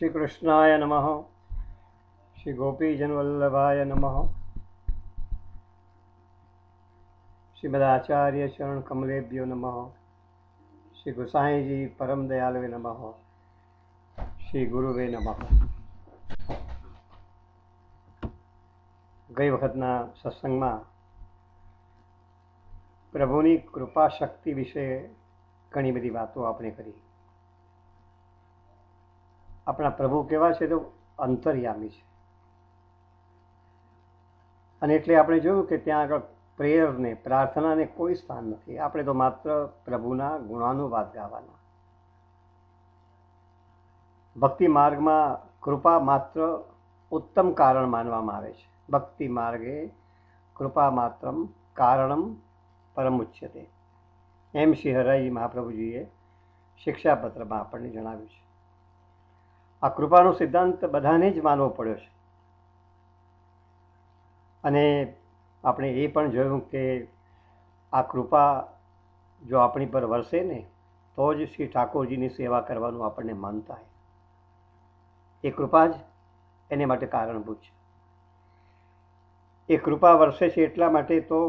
श्री कृष्णाय नमः। श्री गोपीजनवल्लभाय नमः। श्रीमदाचार्य चरण कमलेभ्यो नमः। श्री गोसाई जी परम दयालवे नमः। श्री गुरुवे नमः। गई वखतना सत्संगમાં પ્રભુની કૃપા શક્તિ વિશે ઘણી બધી વાતો આપણે કરી. આપણા પ્રભુ કેવા છે તો અંતર્યામી છે, અને એટલે આપણે જોયું કે ત્યાં આગળ પ્રેયરને પ્રાર્થનાને કોઈ સ્થાન નથી. આપણે તો માત્ર પ્રભુના ગુણાનુવાદ ગાવાના. ભક્તિ માર્ગમાં કૃપા માત્ર ઉત્તમ કારણ માનવામાં આવે છે. ભક્તિ માર્ગે કૃપા માત્રમ કારણમ પરમ ઉચ્યતે, એમ શ્રી હરિ મહાપ્રભુજીએ શિક્ષાપત્રમાં આપણને જણાવ્યું છે. આ કૃપાનો સિદ્ધાંત બધાને જ માનવો પડ્યો છે. અને આપણે એ પણ જોયું કે આ કૃપા જો આપણી પર વરસે ને તો જ શ્રી ઠાકોરજીની સેવા કરવાનું આપણને મન થાય. એ કૃપા જ એને માટે કારણભૂત છે. એ કૃપા વરસે છે એટલા માટે તો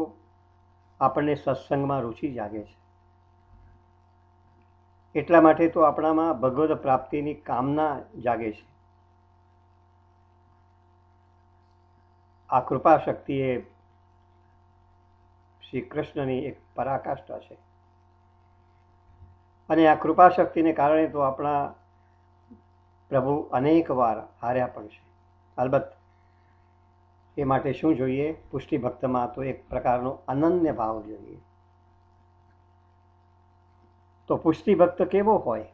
આપણને સત્સંગમાં રુચિ જાગે છે. એટલા માટે તો આપણામાં ભગવદ પ્રાપ્તિની કામના જાગે છે. આ કૃપા શક્તિ એ શ્રી કૃષ્ણની એક પરાકાષ્ઠા છે. અને આ કૃપા શક્તિને કારણે તો આપણા પ્રભુ અનેક વાર હાર્યા પણ છે. અલબત્ત એ માટે શું જોઈએ? પુષ્ટિ ભક્તમાં તો એક પ્રકારનો અનન્ય ભાવ જોઈએ. તો પુષ્ટિ ભક્ત કેવો હોય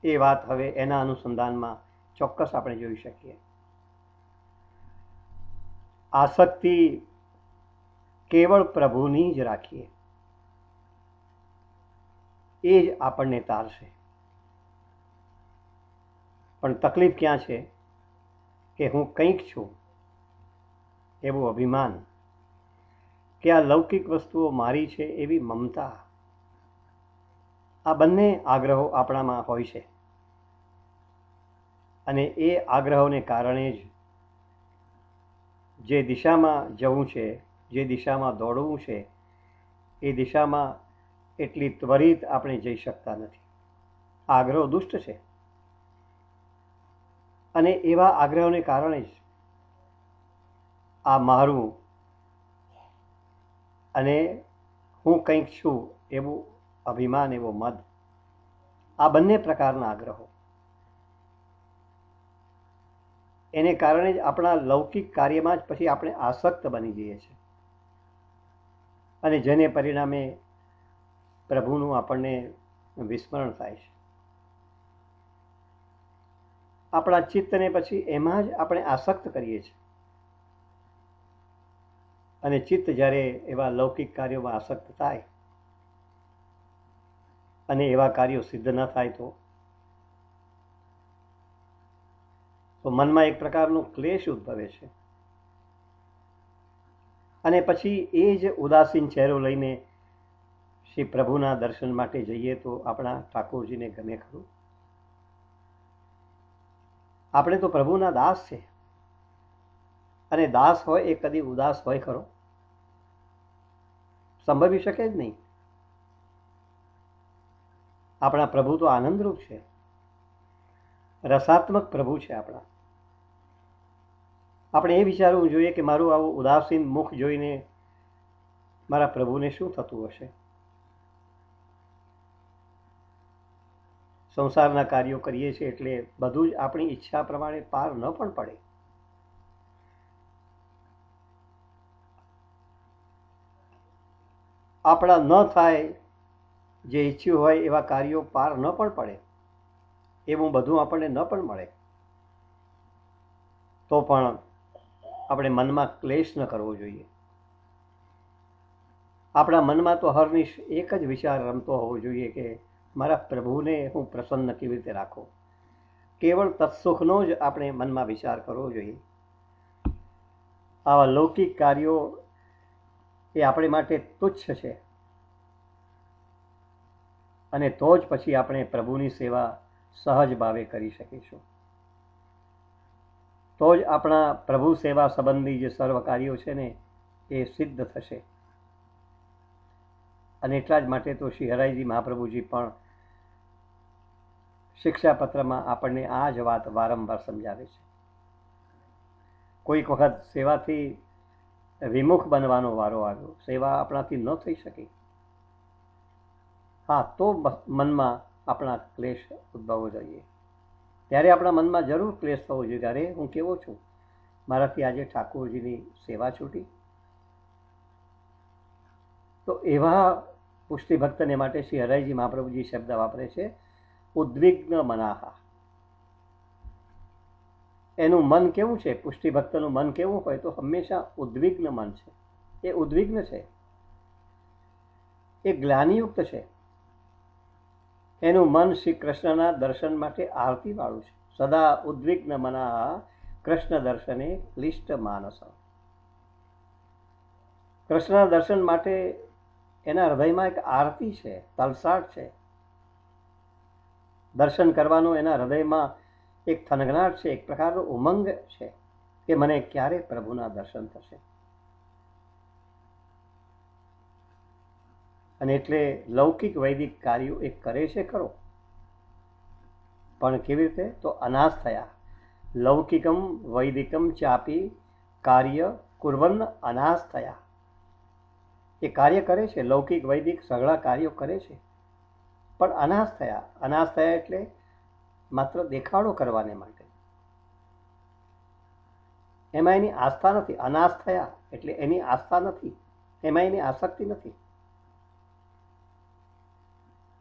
એ વાત હવે એના અનુસંધાનમાં ચોક્કસ આપણે જોઈ શકીએ. આસક્તિ કેવળ પ્રભુની જ રાખીએ, એ જ આપણને તારશે. પણ તકલીફ ક્યાં છે કે હું કંઈક છું એવું અભિમાન, કે આ લૌકિક વસ્તુઓ મારી છે એવી મમતા, આ બંને આગ્રહો આપણામાં હોય છે. અને એ આગ્રહોને કારણે જ જે દિશામાં જવું છે, જે દિશામાં દોડવું છે, એ દિશામાં એટલી ત્વરિત આપણે જઈ શકતા નથી. આગ્રહો દુષ્ટ છે, અને એવા આગ્રહોને કારણે જ આ મારું અને હું કંઈક છું એવું અભિમાન, એવો મદ, આ બંને પ્રકારના આગ્રહો, એને કારણે જ આપણા લૌકિક કાર્યમાં જ પછી આપણે આસક્ત બની જઈએ છીએ. અને જેને પરિણામે પ્રભુનું આપણને વિસ્મરણ થાય છે. આપણા ચિત્તને પછી એમાં જ આપણે આસક્ત કરીએ છીએ. અને ચિત્ત જ્યારે એવા લૌકિક કાર્યોમાં આસક્ત થાય અને એવા કાર્યો સિદ્ધ ન થાય તો મનમાં એક પ્રકારનો ક્લેશ ઉદ્ભવે છે. અને પછી એ જ ઉદાસીન ચહેરો લઈને શ્રી પ્રભુના દર્શન માટે જઈએ તો આપણા ઠાકોરજીને ગમે ખરું? આપણે તો પ્રભુના દાસ છે, અને દાસ હોય એ કદી ઉદાસ હોય ખરો? સંભવી શકે જ નહીં. આપણા પ્રભુ તો આનંદરૂપ છે, રસાત્મક પ્રભુ છે આપણા. આપણે એ વિચારવું જોઈએ કે મારું આવું ઉદાસીન મુખ જોઈને મારા પ્રભુને શું થતું હશે? સંસારના કાર્યો કરીએ છીએ એટલે બધું જ આપણી ઈચ્છા પ્રમાણે પાર ન પણ પડે. આપણા ન થાય જે ઈચ્છ્યું હોય એવા કાર્યો પાર ન પણ પડે, એવું બધું આપણને ન પણ મળે, તો પણ આપણે મનમાં ક્લેશ ન કરવો જોઈએ. આપણા મનમાં તો હરનિશ એક જ વિચાર રમતો હોવો જોઈએ કે મારા પ્રભુને હું પ્રસન્ન કેવી રીતે રાખું. કેવળ તત્સુખનો જ આપણે મનમાં વિચાર કરવો જોઈએ. આવા લૌકિક કાર્યો એ આપણે માટે તુચ્છ છે, અને તો જ પછી આપણે પ્રભુની સેવા સહજ ભાવે કરી શકીશું. તો જ આપણા પ્રભુ સેવા સંબંધી જે સર્વ કાર્યો છે ને એ સિદ્ધ થશે. અને એટલા જ માટે તો શ્રી હરાયજી મહાપ્રભુજી પણ શિક્ષાપત્રમાં આપણને આ જ વાત વારંવાર સમજાવે છે. કોઈક વખત સેવાથી વિમુખ બનવાનો વારો આવ્યો, સેવા આપણાથી ન થઈ શકી, હા, તો મનમાં આપણા ક્લેશ ઉદ્ભવવો જોઈએ. ત્યારે આપણા મનમાં જરૂર ક્લેશ થવો જોઈએ કે અરે હું કેવો છું, મારાથી આજે ઠાકોરજીની સેવા છૂટી. તો એવા પુષ્ટિ ભક્તને માટે શ્રી હરાયજી મહાપ્રભુજી શબ્દ વાપરે છે ઉદ્વિગ્ન મનાહા. એનું મન કેવું છે, પુષ્ટિ ભક્તનું મન કેવું હોય તો હંમેશા ઉદ્વિગ્ન મન છે. એ ઉદ્વિગ્ન છે, એ ગ્લાનિયુક્ત છે. એનું મન શ્રી કૃષ્ણના દર્શન માટે આરતી વાળું છે. સદા ઉદ્વિગ્ન મનાહા કૃષ્ણ દર્શને ક્લિષ્ટ માનસ. કૃષ્ણના દર્શન માટે એના હૃદયમાં એક આરતી છે, તલસાટ છે. દર્શન કરવાનો એના હૃદયમાં એક થનગનાટ છે, એક પ્રકારનો ઉમંગ છે કે મને ક્યારે પ્રભુના દર્શન થશે. અને એટલે લૌકિક વૈદિક કાર્યો એ કરે છે ખરો, પણ કેવી રીતે? તો અનાથ થયા. લૌકિકમ વૈદિકમ ચાપી કાર્ય કુર્વન અનાથ થયા. એ કાર્ય કરે છે, લૌકિક વૈદિક સઘળા કાર્યો કરે છે, પણ અનાથ થયા. અનાથ થયા એટલે માત્ર દેખાડો કરવાને માટે. એમાં એની આસ્થા નથી. અનાથ થયા એટલે એની આસ્થા નથી, એમાં એની આસક્તિ નથી.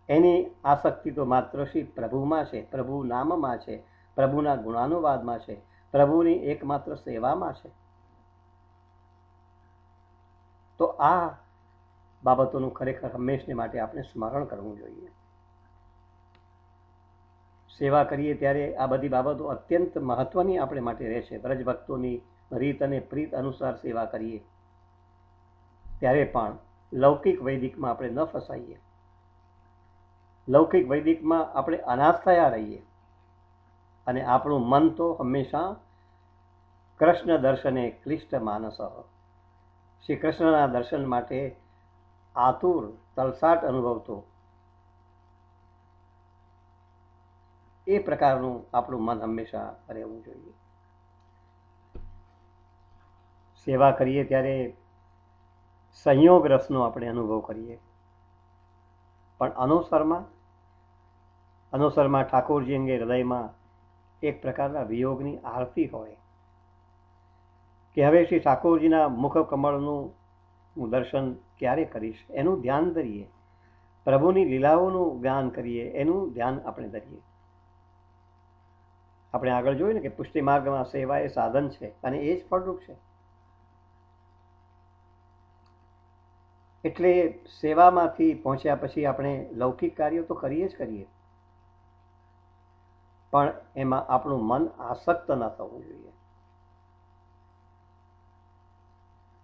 એની આસક્તિ તો માત્ર શ્રી પ્રભુમાં છે, પ્રભુ નામમાં છે, પ્રભુના ગુણાનુવાદમાં છે, પ્રભુની એકમાત્ર સેવામાં છે. તો આ બાબતોનું ખરેખર હંમેશને માટે આપણે સ્મરણ કરવું જોઈએ. સેવા કરીએ ત્યારે આ બધી બાબતો અત્યંત મહત્વની આપણે માટે રહેશે. વ્રજ ભક્તોની રીત અને પ્રીત અનુસાર સેવા કરીએ ત્યારે પણ લૌકિક વૈદિકમાં આપણે ન ફસાઈએ, લૌકિક વૈદિકમાં આપણે અનાથ થયા રહીએ અને આપણું મન તો હંમેશા કૃષ્ણ દર્શને ક્લિષ્ટ માનસ, શ્રી કૃષ્ણના દર્શન માટે આતુર તલસાટ અનુભવતો એ પ્રકારનું આપણું મન હંમેશા રહેવું જોઈએ. સેવા કરીએ ત્યારે સંયોગ રસનો આપણે અનુભવ કરીએ, પણ અનુસરમાં ઠાકોરજી અંગે હૃદયમાં એક પ્રકારના વિયોગની આરતી હોય કે હવે શ્રી ઠાકોરજીના મુખ કમળનું હું દર્શન ક્યારે કરીશ, એનું ધ્યાન ધરીએ. પ્રભુની લીલાઓનું જ્ઞાન કરીએ, એનું ધ્યાન આપણે ધરીએ. આપણે આગળ જોયું ને કે પુષ્ટિ માર્ગમાં સેવા એ સાધન છે અને એ જ ફળરૂપ છે. એટલે સેવામાંથી પહોંચ્યા પછી આપણે લૌકિક કાર્યો તો કરીએ જ કરીએ, પણ એમાં આપણું મન આસક્ત ન થવું જોઈએ.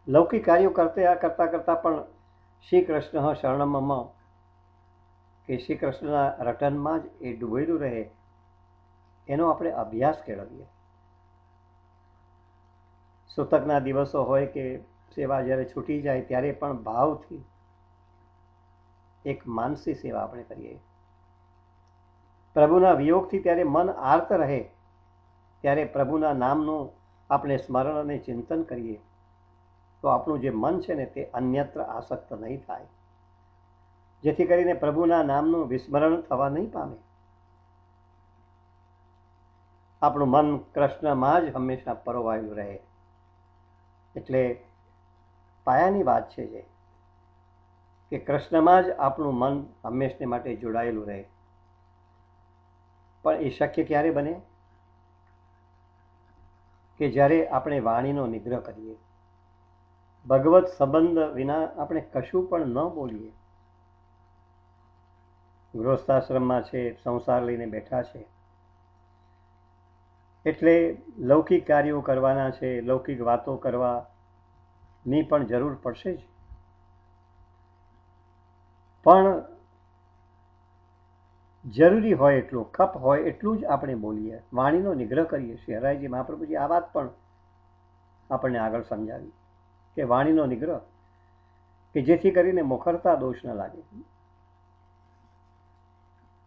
લૌકિક કાર્યો કરતા પણ શ્રી કૃષ્ણ શરણમમ કે શ્રી કૃષ્ણના રટનમાં જ એ ડૂબેલું રહે, એનો આપણે અભ્યાસ કેળવીએ. સૂતકના દિવસો હોય કે સેવા જ્યારે છૂટી જાય ત્યારે પણ ભાવથી એક માનસી સેવા આપણે કરીએ. પ્રભુના વિયોગથી ત્યારે મન આર્ત રહે ત્યારે પ્રભુના નામનું આપણે સ્મરણ અને ચિંતન કરીએ તો આપણું જે મન છે ને તે અન્યત્ર આસક્ત નહીં થાય, જેથી કરીને પ્રભુના નામનું વિસ્મરણ થવા નહીં પામે. આપણું મન કૃષ્ણમાં જ હંમેશા પરોવાયેલું રહે. એટલે પાયાની વાત છે જે કે કૃષ્ણમાં જ આપણું મન હંમેશને માટે જોડાયેલું રહે. પણ એ શક્ય ક્યારે બને? કે જ્યારે આપણે વાણીનો નિગ્રહ કરીએ, ભગવત સંબંધ વિના આપણે કશું પણ ન બોલીએ. ગૃહસ્થાશ્રમમાં છે, સંસાર લઈને બેઠા છે, એટલે લૌકિક કાર્યો કરવાના છે, લૌકિક વાતો કરવાની પણ જરૂર પડશે જ. પણ જરૂરી હોય એટલું, કપ હોય એટલું જ આપણે બોલીએ, વાણીનો નિગ્રહ કરીએ. શ્રી હરાયજી મહાપ્રભુજી આ વાત પણ આપણને આગળ સમજાવી કે વાણીનો નિગ્રહ, કે જેથી કરીને મુખરતા દોષ ન લાગે.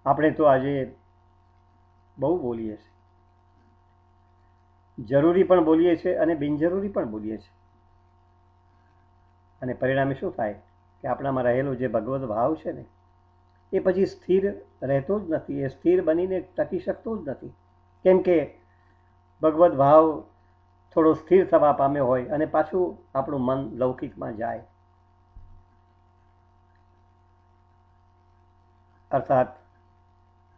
આપણે તો આજે બહુ બોલીએ છીએ, જરૂરી પણ બોલીએ છીએ અને બિનજરૂરી પણ બોલીએ છીએ. અને પરિણામે શું થાય કે આપણામાં રહેલો જે ભગવદ ભાવ છે ને, એ પછી સ્થિર રહેતો જ નથી, એ સ્થિર બનીને ટકી શકતો જ નથી. કેમ કે ભગવદ ભાવ થોડો સ્થિર થવા પામ્યો હોય અને પાછું આપણું મન લૌકિકમાં જાય. અર્થાત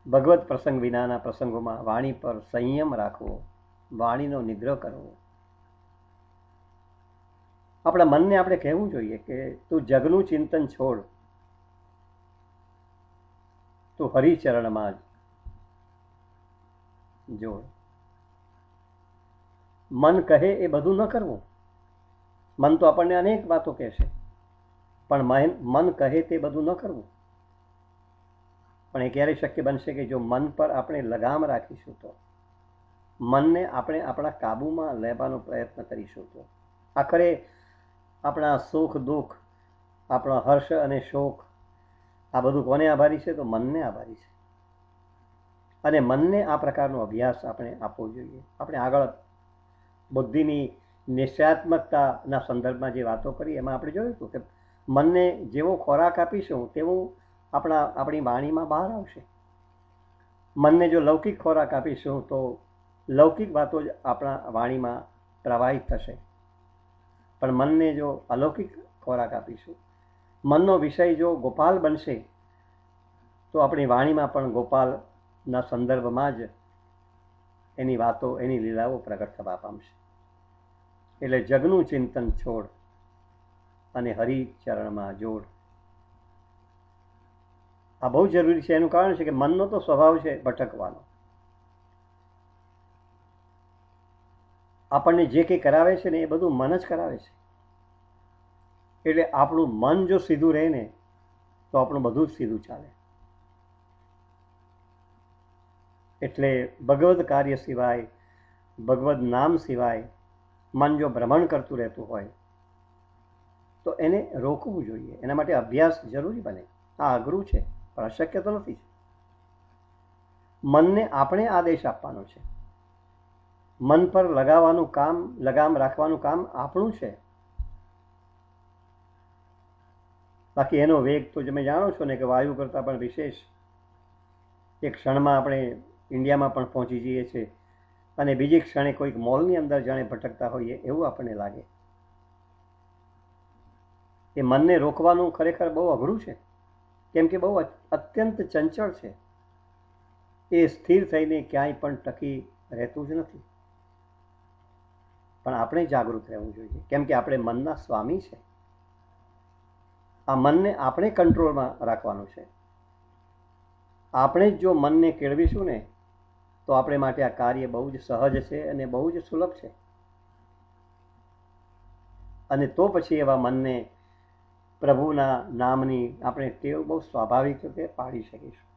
ભગવત પ્રસંગ વિનાના પ્રસંગોમાં વાણી પર સંયમ રાખવો, વાણીનો નિગ્રહ કરવો. આપણા મનને આપણે કહેવું જોઈએ કે તું જગનું ચિંતન છોડ, તું હરિચરણમાં જ જોડ. મન કહે એ બધું ન કરવું. મન તો આપણને અનેક વાતો કહેશે, પણ મન કહે તે બધું ન કરવું. પણ એ ક્યારે શક્ય બનશે કે જો મન પર આપણે લગામ રાખીશું, તો મનને આપણે આપણા કાબુમાં લેવાનો પ્રયત્ન કરીશું. તો આખરે આપણા સુખ દુઃખ, આપણા હર્ષ અને શોક, આ બધું કોને આભારી છે? તો મનને આભારી છે. અને મનને આ પ્રકારનો અભ્યાસ આપણે આપવો જોઈએ. આપણે આગળ બુદ્ધિની નિશ્ચયાત્મકતાના સંદર્ભમાં જે વાતો કરી એમાં આપણે જોયું હતું કે મનને જેવો ખોરાક આપીશું તેવું આપણી વાણીમાં બહાર આવશે. મનને જો લૌકિક ખોરાક આપીશું તો લૌકિક વાતો જ આપણા વાણીમાં પ્રવાહિત થશે. પણ મનને જો અલૌકિક ખોરાક આપીશું, મનનો વિષય જો ગોપાલ બનશે, તો આપણી વાણીમાં પણ ગોપાલના સંદર્ભમાં જ એની વાતો, એની લીલાઓ પ્રગટ થવા પામશે. એટલે જગનું ચિંતન છોડ અને હરિચરણમાં જોડ. આ બહુ જરૂરી છે. એનું કારણ છે કે મનનો તો સ્વભાવ છે ભટકવાનો. આપણને જે કંઈ કરાવે છે ને એ બધું મન જ કરાવે છે. એટલે આપણું મન જો સીધું રહે ને, તો આપણું બધું જ સીધું ચાલે. એટલે ભગવદ કાર્ય સિવાય, ભગવદ નામ સિવાય મન જો ભ્રમણ કરતું રહેતું હોય તો એને રોકવું જોઈએ. એના માટે અભ્યાસ જરૂરી બને. આ અઘરું છે, પણ અશક્ય તો નથી. મનને આપણે આદેશ આપવાનો છે. મન પર લગાવવાનું કામ, લગામ રાખવાનું કામ આપણું છે. બાકી એનો વેગ તો તમે જાણો છો ને કે વાયુ કરતાં પણ વિશેષ. એક ક્ષણમાં આપણે ઇન્ડિયામાં પણ પહોંચી જઈએ છીએ અને બીજી ક્ષણે કોઈક મોલની અંદર જાણે ભટકતા હોઈએ એવું આપણને લાગે. એ મનને રોકવાનું ખરેખર બહુ અઘરું છે, કેમ કે બહુ અત્યંત ચંચળ છે. એ સ્થિર થઈને ક્યાંય પણ ટકી રહેતું જ નથી. પણ આપણે જાગૃત રહેવું જોઈએ, કેમ કે આપણે મનના સ્વામી છે. આ મનને આપણે કંટ્રોલમાં રાખવાનું છે. આપણે જ જો મનને કેળવીશું ને, તો આપણે માટે આ કાર્ય બહુ જ સહજ છે અને બહુ જ સુલભ છે. અને તો પછી એવા મનને પ્રભુના નામની આપણે ટેવ બહુ સ્વાભાવિક રીતે પાડી શકીશું.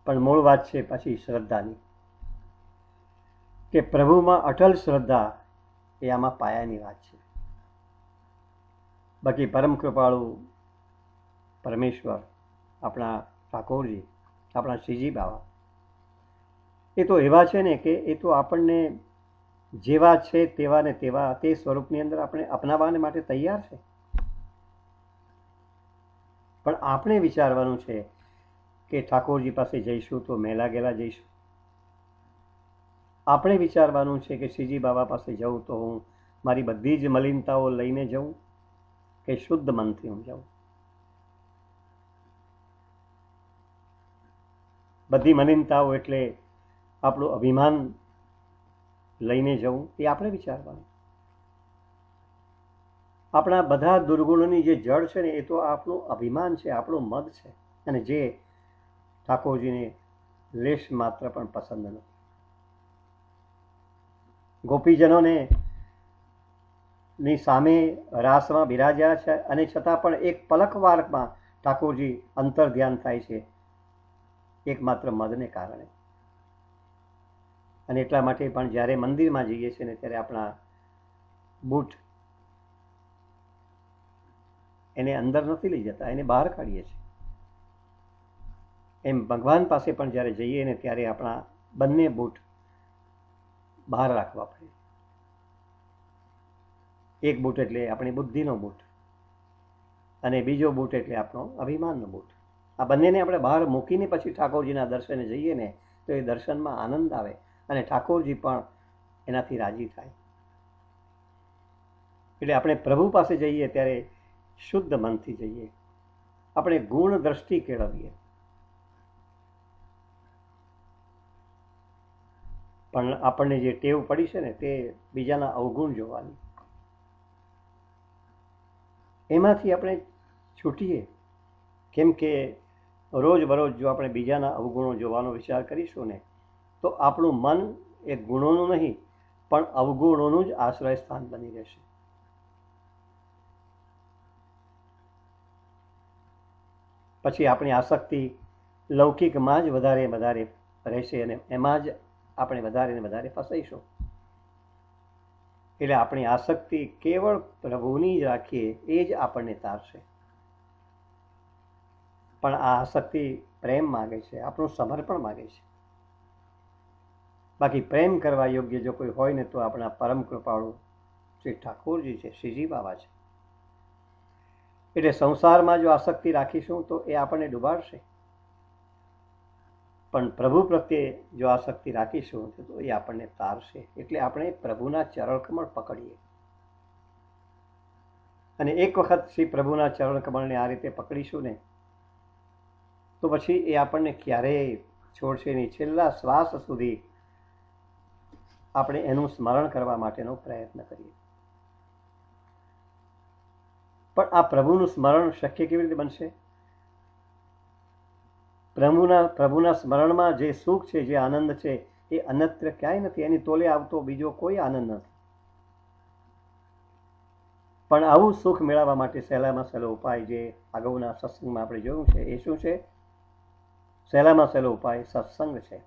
પણ મૂળ વાત છે પછી શ્રદ્ધાની, કે પ્રભુમાં અટલ શ્રદ્ધા એ આમાં પાયાની વાત છે. બાકી પરમ કૃપાળુ પરમેશ્વર, આપણા ઠાકોરજી, આપણા શ્રીજી બાબા, એ તો એવા છે ને કે એ તો આપણને જેવા છે તેવા ને તેવા તે સ્વરૂપની અંદર આપણે અપનાવવાને માટે તૈયાર છે. પણ આપણે વિચારવાનું છે કે ઠાકોરજી પાસે જઈશું તો મેલા ગેલા જઈશું. આપણે વિચારવાનું છે કે શ્રીજી બાબા પાસે જઉં તો હું મારી બધી જ મલિનતાઓ લઈને જઉં કે શુદ્ધ મનથી હું જાઉં. બધી મલિનતાઓ એટલે આપણું અભિમાન લઈને જવું, એ આપણે વિચારવાનું. આપણા બધા દુર્ગુણોની જે જડ છે ને એ તો આપણું અભિમાન છે, આપણું મદ છે, અને જે ઠાકોરજીને લેશ માત્ર પણ પસંદ નથી. ગોપીજનોને ની સામે રાસમાં બિરાજ્યા છે અને છતાં પણ એક પલક વારમાં ઠાકોરજી અંતર ધ્યાન થાય છે એકમાત્ર મદને કારણે. અને એટલા માટે પણ જ્યારે મંદિરમાં જઈએ છીએ ને ત્યારે આપણા બૂટ એને અંદર નથી લઈ જતા, એને બહાર કાઢીએ છીએ. એમ ભગવાન પાસે પણ જ્યારે જઈએ ને ત્યારે આપણા બંને બૂટ બહાર રાખવા પડે. એક બૂટ એટલે આપણી બુદ્ધિનો બૂટ અને બીજો બૂટ એટલે આપણો અભિમાનનો બૂટ. આ બંનેને આપણે બહાર મૂકીને પછી ઠાકોરજીના દર્શને જઈએ ને તો એ દર્શનમાં આનંદ આવે અને ઠાકોરજી પણ એનાથી રાજી થાય. એટલે આપણે પ્રભુ પાસે જઈએ ત્યારે શુદ્ધ મનથી જઈએ, આપણે ગુણ દ્રષ્ટિ કેળવીએ. પણ આપણને જે ટેવ પડી છે ને તે બીજાના અવગુણ જોવાની, એમાંથી આપણે છૂટીએ. કેમ કે રોજબરોજ જો આપણે બીજાના અવગુણો જોવાનો વિચાર કરીશું ને તો આપણું મન એ ગુણોનું નહીં પણ અવગુણોનું જ આશ્રય સ્થાન બની રહેશે. પછી આપણી આસક્તિ લૌકિકમાં જ વધારે રહેશે અને એમાં જ આપણે વધારે ને વધારે ફસાઈશું. એટલે આપણી આસક્તિ કેવળ પ્રભુની જ રાખીએ એ જ આપણને તારશે. પણ આ આસક્તિ પ્રેમ માગે છે, આપણું સમર્પણ માગે છે. બાકી પ્રેમ કરવા યોગ્ય જો કોઈ હોય ને તો આપણા પરમ કૃપાળુ શ્રી ઠાકોરજી છે, શ્રીજી બાબા છે. એટલે સંસારમાં જો આસક્તિ રાખીશું તો એ આપણને ડૂબાડશે, પણ પ્રભુ પ્રત્યે જો આસક્તિ રાખીશું તો એ આપણને તારશે. એટલે આપણે પ્રભુના ચરણકમળ પકડીએ. અને એક વખત શ્રી પ્રભુના ચરણકમળને આ રીતે પકડીશું ને તો પછી એ આપણને ક્યારેય છોડશે નહીં. છેલ્લા શ્વાસ સુધી આપણે એનું સ્મરણ કરવા માટેનો પ્રયત્ન કરીએ. પણ આ પ્રભુનું સ્મરણ શક્ય કેવી રીતે બનશે? પ્રભુના સ્મરણમાં જે સુખ છે, જે આનંદ છે એ અન્યત્ર ક્યાંય નથી. એની તોલે આવતો બીજો કોઈ આનંદ નથી. પણ આવું સુખ મેળવવા માટે સહેલામાં સહેલો ઉપાય જે અગાઉના સત્સંગમાં આપણે જોયું છે એ શું છે? સહેલામાં સહેલો ઉપાય સત્સંગ છે.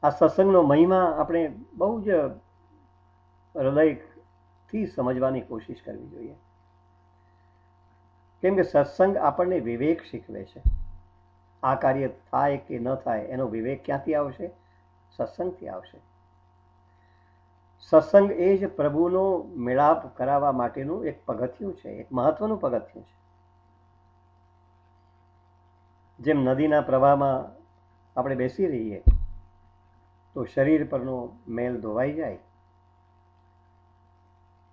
આ સત્સંગનો મહિમા આપણે બહુ જ હૃદયથી સમજવાની કોશિશ કરવી જોઈએ. કેમ કે સત્સંગ આપણને વિવેક શીખવે છે. આ કાર્ય થાય કે ન થાય એનો વિવેક ક્યાંથી આવશે? સત્સંગથી આવશે. સત્સંગ એ જ પ્રભુનો મેળાપ કરાવવા માટેનું એક પગથિયું છે, એક મહત્વનું પગથિયું છે. જેમ નદીના પ્રવાહમાં આપણે બેસી રહીએ તો શરીર પરનો મેલ ધોવાઈ જાય,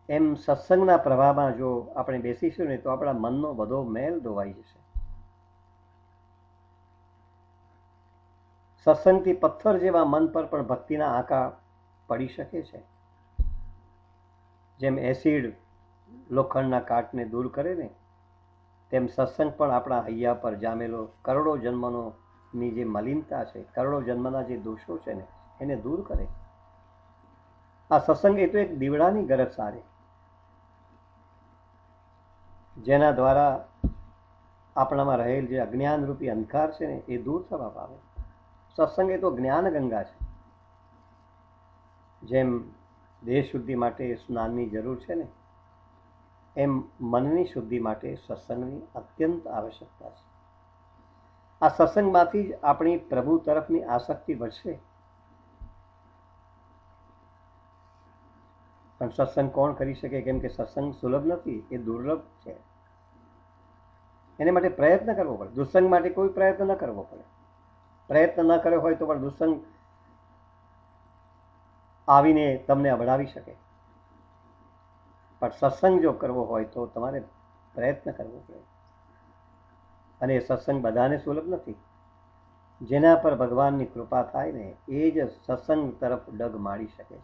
એમ સત્સંગના પ્રવાહમાં જો આપણે બેસીશું ને તો આપણા મનનો બધો મેલ ધોવાઈ જશે. સત્સંગથી પથ્થર જેવા મન પર પણ ભક્તિના આંકા પડી શકે છે. જેમ એસિડ લોખંડના કાટને દૂર કરે ને તેમ સત્સંગ પણ આપણા હૈયા પર જામેલો કરોડો જન્મની જે મલિનતા છે, કરોડો જન્મના જે દોષો છે ને એને દૂર કરે. આ સત્સંગ એ તો એક દીવડાની ગરજ સારે, જેના દ્વારા આપણામાં રહેલ જે અજ્ઞાન રૂપી અંધકાર છે ને એ દૂર થવા પામે. સત્સંગ એ તો જ્ઞાન ગંગા છે. જેમ દેહ શુદ્ધિ માટે સ્નાનની જરૂર છે ને એમ મનની શુદ્ધિ માટે સત્સંગની અત્યંત આવશ્યકતા છે. આ સત્સંગમાંથી જ આપણી પ્રભુ તરફની આસક્તિ વધશે. પણ સત્સંગ કોણ કરી શકે? કેમ કે સત્સંગ સુલભ નથી, એ દુર્લભ છે. એને માટે પ્રયત્ન કરવો પડે. દુસ્સંગ માટે કોઈ પ્રયત્ન ન કરવો પડે. પ્રયત્ન ન કર્યો હોય તો પણ દુસ્સંગ આવીને તમને અભડાવી શકે. પણ સત્સંગ જો કરવો હોય તો તમારે પ્રયત્ન કરવો પડે. અને એ સત્સંગ બધાને સુલભ નથી. જેના પર ભગવાનની કૃપા થાય ને એ જ સત્સંગ તરફ ડગ માડી શકે છે.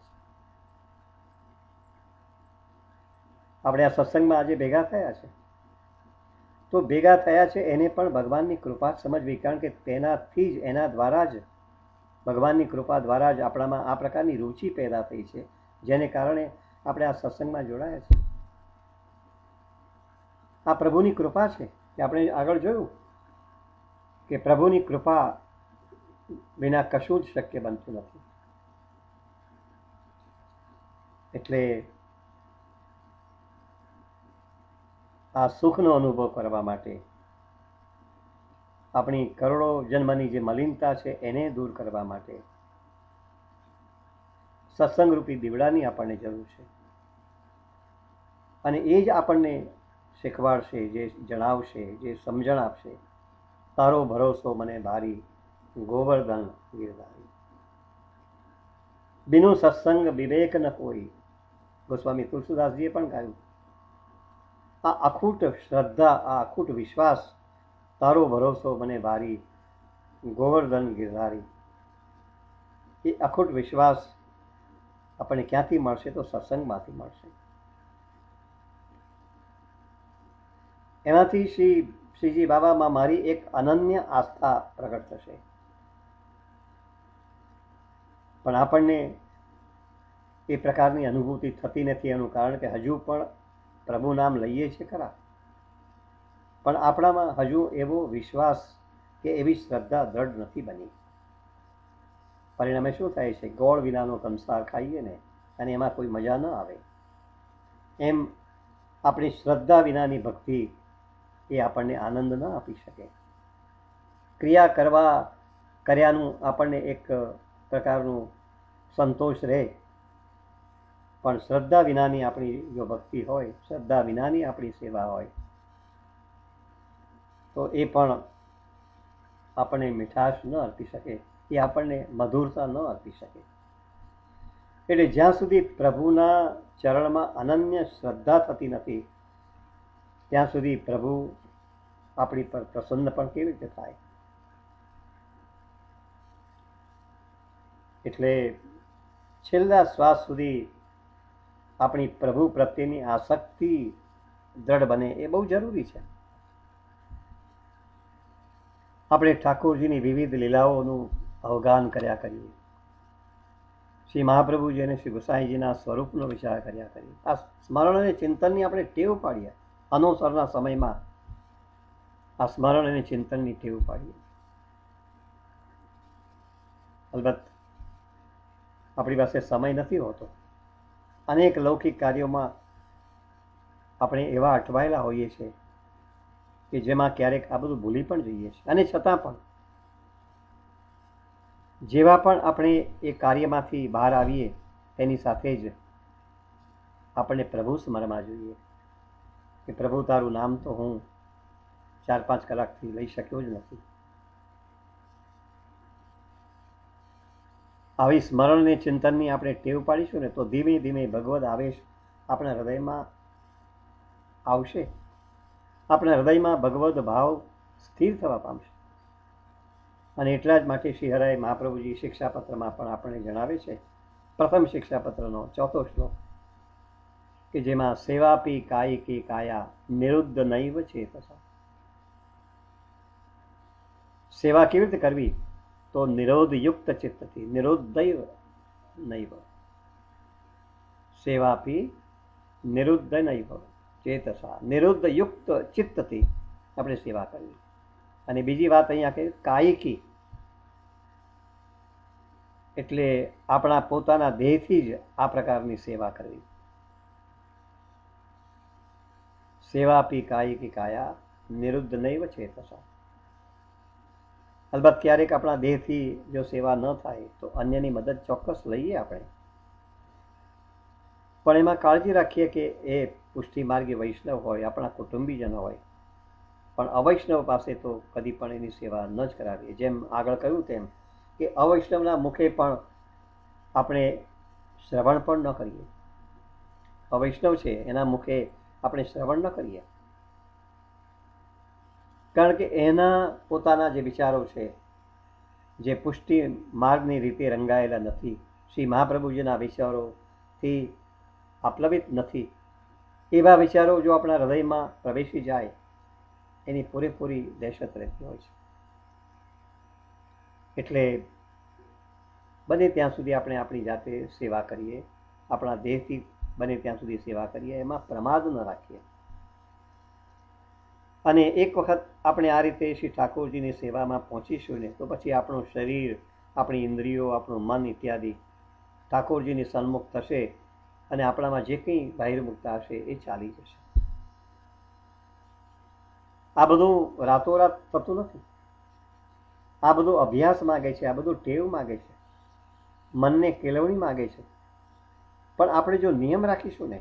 આપણે આ સત્સંગમાં આજે ભેગા થયા છે તો ભેગા થયા છે એને પણ ભગવાનની કૃપા સમજવી. કારણ કે તેનાથી જ, એના દ્વારા જ, ભગવાનની કૃપા દ્વારા જ આપણામાં આ પ્રકારની રુચિ પેદા થઈ છે, જેને કારણે આપણે આ સત્સંગમાં જોડાયા છીએ. આ પ્રભુની કૃપા છે કે આપણે આગળ જોયું કે પ્રભુની કૃપા વિના કશું જ શક્ય બનતું નથી. એટલે આ સુખનો અનુભવ કરવા માટે, આપણી કરોડો જન્મની જે મલિનતા છે એને દૂર કરવા માટે સત્સંગરૂપી દીવડાની આપણને જરૂર છે. અને એ જ આપણને શીખવાડશે, જે જણાવશે, જે સમજણ આપશે. તારો ભરોસો મને ભારી, ગોવર્ધન ગિરધારી. બિનું સત્સંગ વિવેક ન કોઈ. ગોસ્વામી તુલસીદાસજીએ પણ ગાયું. આ અખૂટ શ્રદ્ધા, આ અખૂટ વિશ્વાસ, તારો ભરોસો મને ભારી, ગોવર્ધન ગિરધારી. એ અખૂટ વિશ્વાસ આપણને ક્યાંથી મળશે? તો સત્સંગમાંથી મળશે. એનાથી શ્રીજી બાબામાં મારી એક અનન્ય આસ્થા પ્રગટ થશે. પણ આપણને એ પ્રકારની અનુભૂતિ થતી નથી. એનું કારણ કે હજુ પણ પ્રભુ નામ લઈએ છીએ ખરા, પણ આપણામાં હજુ એવો વિશ્વાસ કે એવી શ્રદ્ધા દ્રઢ નથી બની. પરિણામે શું થાય છે? ગોળ વિનાનો કંસાર ખાઈએ ને, અને એમાં કોઈ મજા ન આવે. એમ આપણી શ્રદ્ધા વિનાની ભક્તિ એ આપણને આનંદ ન આપી શકે. ક્રિયા કર્યાનું આપણને એક પ્રકારનું સંતોષ રહે, પણ શ્રદ્ધા વિનાની આપણી જો ભક્તિ હોય, શ્રદ્ધા વિનાની આપણી સેવા હોય, તો એ પણ આપણને મીઠાશ ન અર્પી શકે, એ આપણને મધુરતા ન અર્પી શકે. એટલે જ્યાં સુધી પ્રભુના ચરણમાં અનન્ય શ્રદ્ધા થતી નથી, ત્યાં સુધી પ્રભુ આપણી પર પ્રસન્ન પણ કેવી રીતે થાય? એટલે છેલ્લા શ્વાસ સુધી આપણી પ્રભુ પ્રત્યેની આસક્તિ દ્રઢ બને એ બહુ જરૂરી છે. આપણે ઠાકોરજીની વિવિધ લીલાઓનું અવગાન કર્યા કરીએ, શ્રી મહાપ્રભુજી અને શ્રી ગુસાઈજીના સ્વરૂપનો વિચાર કર્યા કરીએ. આ સ્મરણ અને ચિંતનની આપણે ટેવ પાડીએ. અનવસરના સમયમાં આ સ્મરણ અને ચિંતનની ટેવ પાડીએ. અલબત્ત આપણી પાસે સમય નથી હોતો. અનેક લૌકિક કાર્યોમાં આપણે એવા અટવાયેલા હોઈએ છીએ કે જેમાં ક્યારેક આ બધું ભૂલી પણ જઈએ છીએ. અને છતાં પણ જેવા પણ આપણે એ કાર્યમાંથી બહાર આવીએ, તેની સાથે જ આપણને પ્રભુ સ્મરણમાં જોઈએ કે પ્રભુ તારું નામ તો હું 4-5 કલાકથી લઈ શક્યો જ નથી. આવી સ્મરણ અને ચિંતનની આપણે ટેવ પાડીશું ને, તો ધીમે ધીમે ભગવદ આવેશ આપણા હૃદયમાં આવશે. આપણા હૃદયમાં ભગવદ ભાવ સ્થિર થવા પામશે. અને એટલા જ માટે શ્રી હરાય મહાપ્રભુજી શિક્ષાપત્રમાં પણ આપણને જણાવે છે, પ્રથમ શિક્ષાપત્રનો 4થો શ્લોક, કે જેમાં સેવાપી કાયિકી કાયા નિરુદ્ધ નૈવ ચેતસા. સેવા કેવી રીતે કરવી? તો નિરોધ યુક્ત ચિત્તથી, નિરુદ્ધૈવ નૈવ. સેવાપી નિરુદ્ધ નૈવ ચેતસા, નિરુદ્ધ યુક્ત ચિત્તથી આપણે સેવા કરવી. અને બીજી વાત અહીંયા કે કાયિકી, એટલે આપણા પોતાના દેહથી જ આ પ્રકારની સેવા કરવી. સેવાપી કાયિકી કાયા નિરુદ્ધ નૈવ ચેતસા. અલબત્ત ક્યારેક આપણા દેહથી જો સેવા ન થાય તો અન્યની મદદ ચોક્કસ લઈએ આપણે, પણ એમાં કાળજી રાખીએ કે એ પુષ્ટિ માર્ગી વૈષ્ણવ હોય, આપણા કુટુંબીજનો હોય. પણ અવૈષ્ણવ પાસે તો કદી પણ એની સેવા ન જ કરાવીએ. જેમ આગળ કહ્યું તેમ કે અવૈષ્ણવના મુખે પણ આપણે શ્રવણ પણ ન કરીએ. અવૈષ્ણવ છે એના મુખે આપણે શ્રવણ ન કરીએ, કારણ કે એના પોતાના જે વિચારો છે, જે પુષ્ટિ માર્ગની રીતે રંગાયેલા નથી, શ્રી મહાપ્રભુજીના વિચારોથી આપ્લવિત નથી, એવા વિચારો જો આપણા હૃદયમાં પ્રવેશી જાય, એની પૂરેપૂરી દહેશત રહેતી હોય છે. એટલે બને ત્યાં સુધી આપણે આપણી જાતે સેવા કરીએ, આપણા દેહથી બને ત્યાં સુધી સેવા કરીએ, એમાં પ્રમાદ ન રાખીએ. અને એક વખત આપણે આ રીતે શ્રી ઠાકોરજીની સેવામાં પહોંચીશું ને તો પછી આપણું શરીર, આપણી ઇન્દ્રિયો, આપણું મન ઇત્યાદિ ઠાકોરજીની સન્મુખ થશે અને આપણામાં જે કંઈ બહિર્મુખતા હશે એ ચાલી જશે. આ બધું રાતોરાત થતું નથી. આ બધું અભ્યાસ માગે છે, આ બધું ટેવ માગે છે, મનને કેળવણી માગે છે. પણ આપણે જો નિયમ રાખીશું ને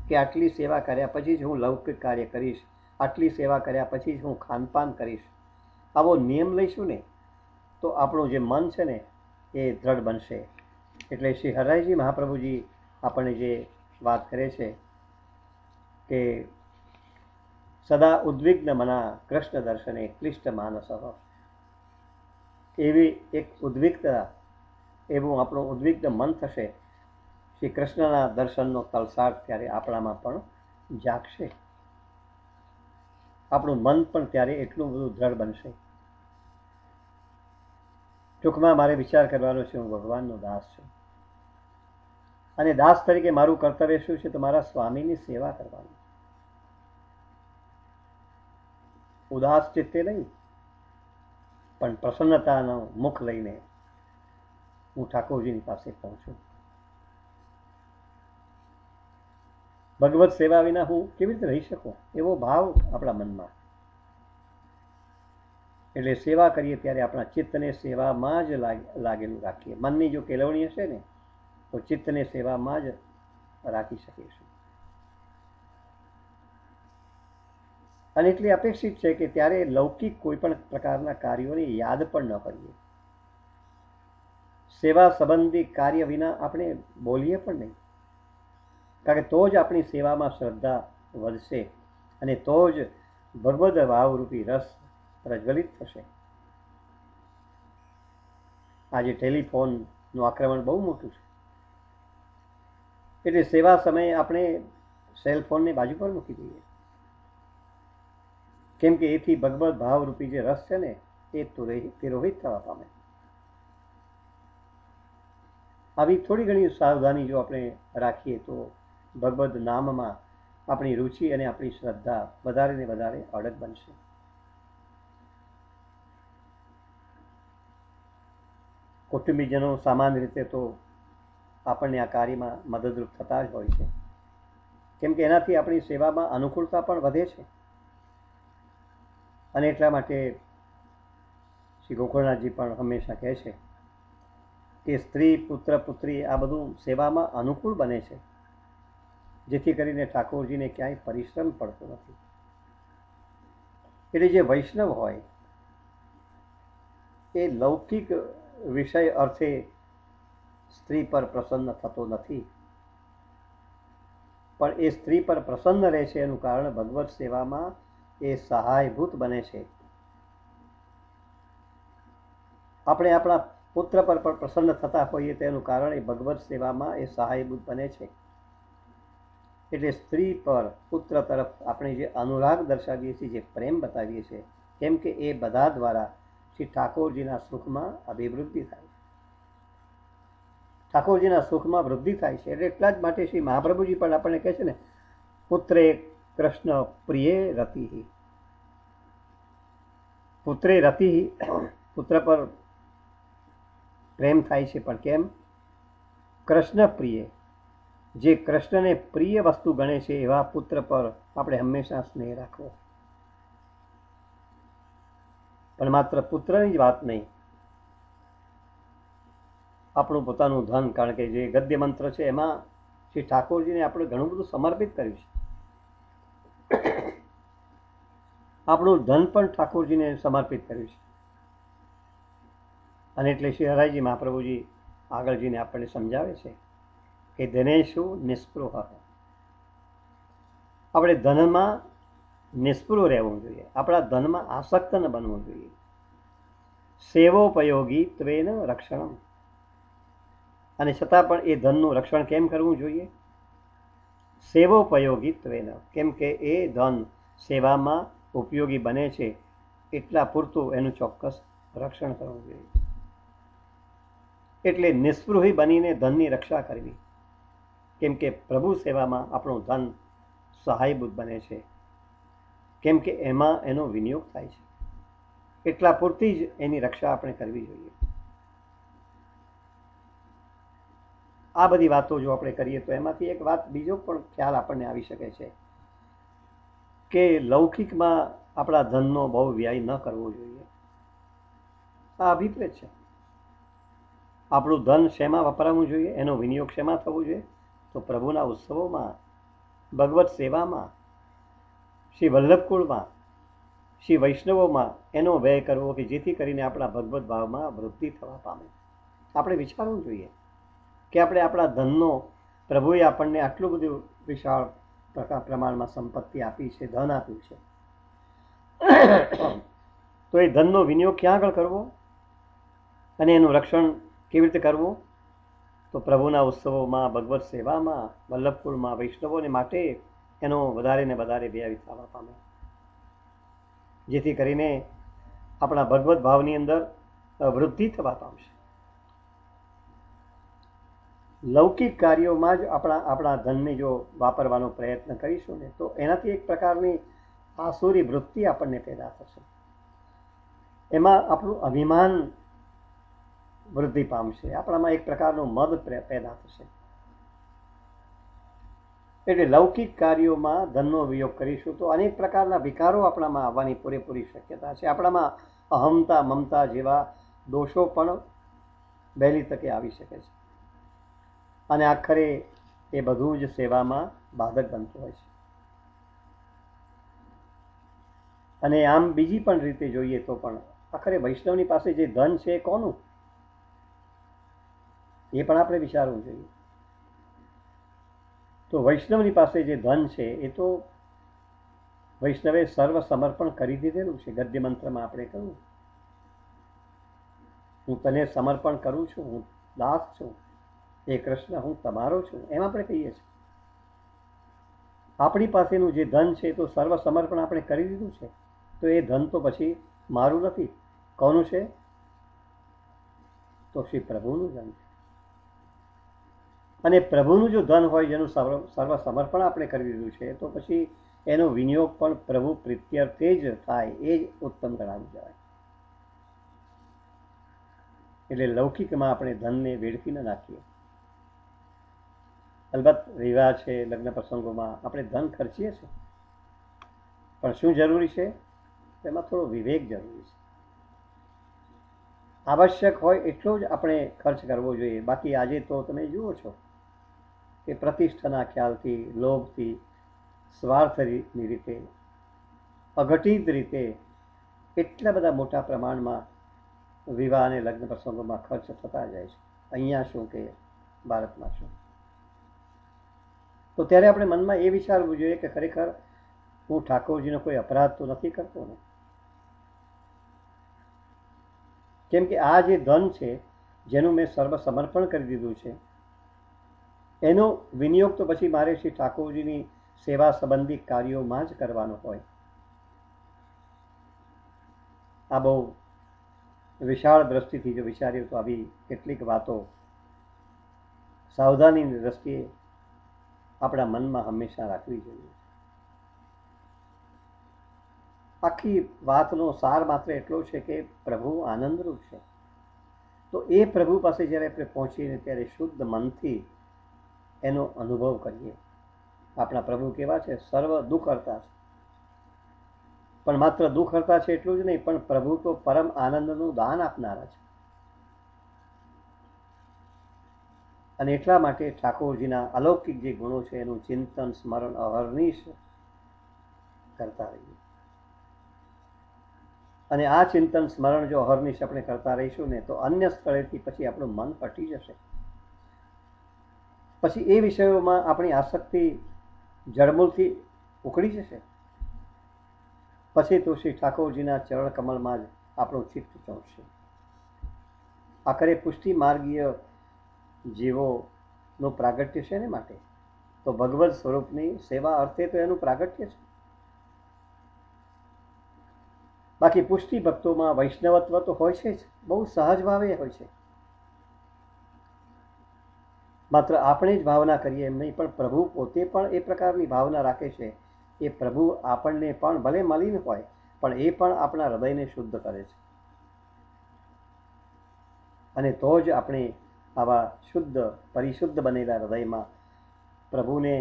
કે આટલી સેવા કર્યા પછી જ હું લૌકિક કાર્ય કરીશ, આટલી સેવા કર્યા પછી જ હું ખાનપાન કરીશ, આવો નિયમ લઈશું ને તો આપણું જે મન છે ને એ દ્રઢ બનશે. એટલે શ્રી હરિરાયજી મહાપ્રભુજી આપણને જે વાત કરે છે કે સદા ઉદ્વિગ્ન મના કૃષ્ણ દર્શને ક્લિષ્ટ માનસ, એવી એક ઉદ્વિગ્નતા, એવું આપણું ઉદ્વિગ્ન મન થશે શ્રી કૃષ્ણના દર્શનનો તલસાટ ત્યારે આપણામાં પણ જાગશે. આપણું મન પણ ત્યારે એટલું બધું દ્રઢ બનશે. ટૂંકમાં મારે વિચાર કરવાનો છે, હું ભગવાનનો દાસ છું અને દાસ તરીકે મારું કર્તવ્ય શું છે? તો મારા સ્વામીની સેવા કરવાની. ઉદાસ ચિત્તે નહીં, પણ પ્રસન્નતાનો મુખ લઈને હું ઠાકોરજીની પાસે પહોંચું. ભગવત સેવા વિના હું કેવી રીતે રહી શકું? એવો ભાવ આપણા મનમાં. એટલે સેવા કરીએ ત્યારે આપણા ચિત્તને સેવામાં જ લાગેલું રાખીએ. મનની જો કેળવણી હશે ને તો ચિત્તને સેવામાં જ રાખી શકીશું. અને એટલી અપેક્ષિત છે કે ત્યારે લૌકિક કોઈ પણ પ્રકારના કાર્યોની યાદ પણ ન કરીએ. સેવા સંબંધી કાર્ય વિના આપણે બોલીએ પણ નહીં, કારણ કે તો જ આપણી સેવામાં શ્રદ્ધા વધશે અને તો જ ભગવદ ભાવરૂપી રસ પ્રજ્વલિત થશે. આજે ટેલિફોનનું આક્રમણ બહુ મોટું છે. એટલે સેવા સમયે આપણે સેલફોનને બાજુ પર મૂકી દઈએ, કેમ કે એથી ભગવદ ભાવરૂપી જે રસ છે ને એ તિરોહિત થવા પામે. આવી થોડી ઘણી સાવધાની જો આપણે રાખીએ તો ભગવદ નામમાં આપણી રુચિ અને આપણી શ્રદ્ધા વધારે ને વધારે અડગ બનશે. કુટુંબીજનો સામાન્ય રીતે તો આપણને આ કાર્યમાં મદદરૂપ થતા જ હોય છે, કેમ કે એનાથી આપણી સેવામાં અનુકૂળતા પણ વધે છે. અને એટલા માટે શ્રી ગોકુળનાથજી પણ હંમેશા કહે છે કે સ્ત્રી, પુત્ર, પુત્રી આ બધું સેવામાં અનુકૂળ બને છે, જેથી કરીને ઠાકોરજીને ક્યાંય પરિશ્રમ પડતો નથી. એટલે જે વૈષ્ણવ હોય એ લૌકિક વિષય અર્થે સ્ત્રી પર પ્રસન્ન થતો નથી, પણ એ સ્ત્રી પર પ્રસન્ન રહે છે એનું કારણ ભગવત સેવામાં એ સહાયભૂત બને છે. આપણે આપણા પુત્ર પર પણ પ્રસન્ન થતા હોઈએ તેનું કારણ એ ભગવત સેવામાં એ સહાયભૂત બને છે. એટલે સ્ત્રી પર, પુત્ર તરફ આપણે જે અનુરાગ દર્શાવીએ છીએ, જે પ્રેમ બતાવીએ છીએ, કેમ કે એ બધા દ્વારા શ્રી ઠાકોરજીના સુખમાં અભિવૃદ્ધિ થાય છે, ઠાકોરજીના સુખમાં વૃદ્ધિ થાય છે. એટલે એટલા જ માટે શ્રી મહાપ્રભુજી પણ આપણને કહે છે ને, પુત્રે કૃષ્ણ પ્રિય રતિ. પુત્રે રતિ, પુત્ર પર પ્રેમ થાય છે, પણ કેમ? કૃષ્ણ પ્રિય, જે કૃષ્ણને પ્રિય વસ્તુ ગણે છે એવા પુત્ર પર આપણે હંમેશા સ્નેહ રાખવો. પણ માત્ર પુત્રની જ વાત નહીં, આપણું પોતાનું ધન, કારણ કે જે ગદ્ય મંત્ર છે એમાં શ્રી ઠાકોરજીને આપણે ઘણું બધું સમર્પિત કર્યું છે. આપણું ધન પણ ઠાકોરજીને સમર્પિત કર્યું છે. અને એટલે શ્રી હરિરાયજી મહાપ્રભુજી આગળ જઈને આપણને સમજાવે છે કે ધનેશુ નિસ્પૃહ, આપણે ધનમાં નિસ્પૃહ રહેવું જોઈએ, આપણા ધનમાં આસક્ત ન બનવું જોઈએ. સેવોપયોગી ત્વેન રક્ષણમ, અને છતાં પણ એ ધનનું રક્ષણ કેમ કરવું જોઈએ? સેવોપયોગી ત્વેન, કેમ કે એ ધન સેવામાં ઉપયોગી બને છે એટલા પૂરતું એનું ચોક્કસ રક્ષણ કરવું જોઈએ. એટલે નિસ્પૃહી બનીને ધનની રક્ષા કરવી, કેમ કે પ્રભુ સેવામાં આપણું ધન સહાયભૂત બને છે. કેમ કે એમાં એનો વિનિયોગ થાય છે. એટલા પૂરતી જ એની રક્ષા આપણે કરવી જોઈએ. આ બધી વાતો જો આપણે કરીએ તો એમાંથી એક વાત બીજો પણ ખ્યાલ આપણને આવી શકે છે કે લૌકિકમાં આપણા ધનનો બહુ વ્યય ન કરવો જોઈએ. આ અભિપ્રેત છે. આપણું ધન શેમાં વપરાવું જોઈએ, એનો વિનિયોગ શેમાં થવો જોઈએ? તો પ્રભુના ઉત્સવોમાં, ભગવત સેવામાં, શ્રી વલ્લભકુળમાં, શ્રી વૈષ્ણવોમાં એનો વ્યય કરવો કે જેથી કરીને આપણા ભગવત ભાવમાં વૃદ્ધિ થવા પામે. આપણે વિચારવું જોઈએ કે આપણે આપણા ધનનો, પ્રભુએ આપણને આટલું બધું વિશાળ પ્રમાણમાં સંપત્તિ આપી છે, ધન આપ્યું છે, તો એ ધનનો વિનિયોગ ક્યાં આગળ કરવો અને એનું રક્ષણ કેવી રીતે કરવું? તો પ્રભુના ઉત્સવોમાં, ભગવત સેવામાં, વલ્લભકુળમાં, વૈષ્ણવોને માટે એનો વધારે ને વધારે વ્યય થવા પામે, જેથી કરીને આપણા ભગવત ભાવની અંદર વૃદ્ધિ થવા પામશે. લૌકિક કાર્યોમાં જ આપણા ધનને જો વાપરવાનો પ્રયત્ન કરીશું ને તો એનાથી એક પ્રકારની આસુરી વૃત્તિ આપણને પેદા થશે. એમાં આપણું અભિમાન વૃદ્ધિ પામશે, આપણામાં એક પ્રકારનો મદ પેદા થશે. એટલે લૌકિક કાર્યોમાં ધનનો વિયોગ કરીશું તો અનેક પ્રકારના વિકારો આપણામાં આવવાની પૂરેપૂરી શક્યતા છે. આપણામાં અહમતા, મમતા જેવા દોષો પણ વહેલી તકે આવી શકે છે અને આખરે એ બધું જ સેવામાં બાધક બનતું હોય છે. અને આમ બીજી પણ રીતે જોઈએ તો પણ આખરે વૈષ્ણવની પાસે જે ધન છે એ કોનું, એ પણ આપણે વિચારવું જોઈએ. તો વૈષ્ણવની પાસે જે ધન છે એ તો વૈષ્ણવે સર્વ સમર્પણ કરી દીધેલું છે. ગદ્ય મંત્રમાં આપણે કહ્યું, હું તને સમર્પણ કરું છું, હું દાસ છું, એ કૃષ્ણ હું તમારો છું, એમ આપણે કહીએ છીએ. આપણી પાસેનું જે ધન છે તો સર્વ સમર્પણ આપણે કરી દીધું છે. તો એ ધન તો પછી મારું નથી, કોનું છે? તો શ્રી પ્રભુનું ધન છે. અને પ્રભુનું જો ધન હોય જેનું સર્વ સમર્પણ આપણે કરી દીધું છે તો પછી એનો વિનિયોગ પણ પ્રભુ પ્રીત્યર્થે જ થાય, એ જ ઉત્તમ ગણાવી જાય. એટલે લૌકિકમાં આપણે ધનને વેડફી ન નાખીએ. અલબત્ત વિવાહ છે, લગ્ન પ્રસંગોમાં આપણે ધન ખર્ચીએ છીએ, પણ શું જરૂરી છે? એમાં થોડો વિવેક જરૂરી છે. આવશ્યક હોય એટલો જ આપણે ખર્ચ કરવો જોઈએ. બાકી આજે તો તમે જુઓ છો કે પ્રતિષ્ઠાના ખ્યાલથી, લોભથી, સ્વાર્થની રીતે, અઘટિત રીતે એટલા બધા મોટા પ્રમાણમાં વિવાહ અને લગ્ન પ્રસંગોમાં ખર્ચ થતા જાય છે. અહીંયા શું કે ભારતમાં શું. તો ત્યારે આપણે મનમાં એ વિચારવું જોઈએ કે ખરેખર હું ઠાકોરજીનો કોઈ અપરાધ તો નથી કરતો ને? કેમ કે આ જે ધન છે જેનું મેં સર્વ સમર્પણ કરી દીધું છે એનો વિનિયોગ તો પછી મારે શ્રી ઠાકોરજીની સેવા સંબંધી કાર્યોમાં જ કરવાનો હોય. આ બહુ વિશાળ દ્રષ્ટિથી જો વિચાર્યું તો આવી કેટલીક વાતો સાવધાનીની દ્રષ્ટિએ આપણા મનમાં હંમેશા રાખવી જોઈએ. આખી વાતનો સાર માત્ર એટલો છે કે પ્રભુ આનંદરૂપ છે. તો એ પ્રભુ પાસે જ્યારે આપણે પહોંચીને ત્યારે શુદ્ધ મનથી એનો અનુભવ કરીએ. આપણા પ્રભુ કેવા છે? સર્વ દુઃખ હરતા છે. પણ માત્ર દુઃખ હરતા છે એટલું જ નહીં, પણ પ્રભુ તો પરમ આનંદનું દાન આપનારા છે. અને એટલા માટે ઠાકોરજીના અલૌકિક જે ગુણો છે એનું ચિંતન સ્મરણ અહર્નિશ કરતા રહીએ. અને આ ચિંતન સ્મરણ જો અહર્નિશ આપણે કરતા રહીશું ને તો અન્ય સ્થળેથી પછી આપણું મન પટી જશે. પછી એ વિષયોમાં આપણી આસક્તિ જળમૂળથી ઉખડી જશે. પછી તો શ્રી ઠાકોરજીના ચરણ કમળમાં જ આપણું ચિત્ત ચોંટશે. આખરે પુષ્ટિ માર્ગીય જીવોનું પ્રાગટ્ય છે ને માટે તો ભગવત સ્વરૂપની સેવા અર્થે તો એનું પ્રાગટ્ય છે. બાકી પુષ્ટિ ભક્તોમાં વૈષ્ણવત્વ તો હોય છે જ, બહુ સહજ ભાવે હોય છે. માત્ર આપણે જ ભાવના કરીએ એમ નહીં, પણ પ્રભુ પોતે પણ એ પ્રકારની ભાવના રાખે છે એ પ્રભુ આપણને પણ ભલે મલિન હોય પણ એ પણ આપણા હૃદયને શુદ્ધ કરે છે. અને તો જ આપણે આવા શુદ્ધ પરિશુદ્ધ બનેલા હૃદયમાં પ્રભુને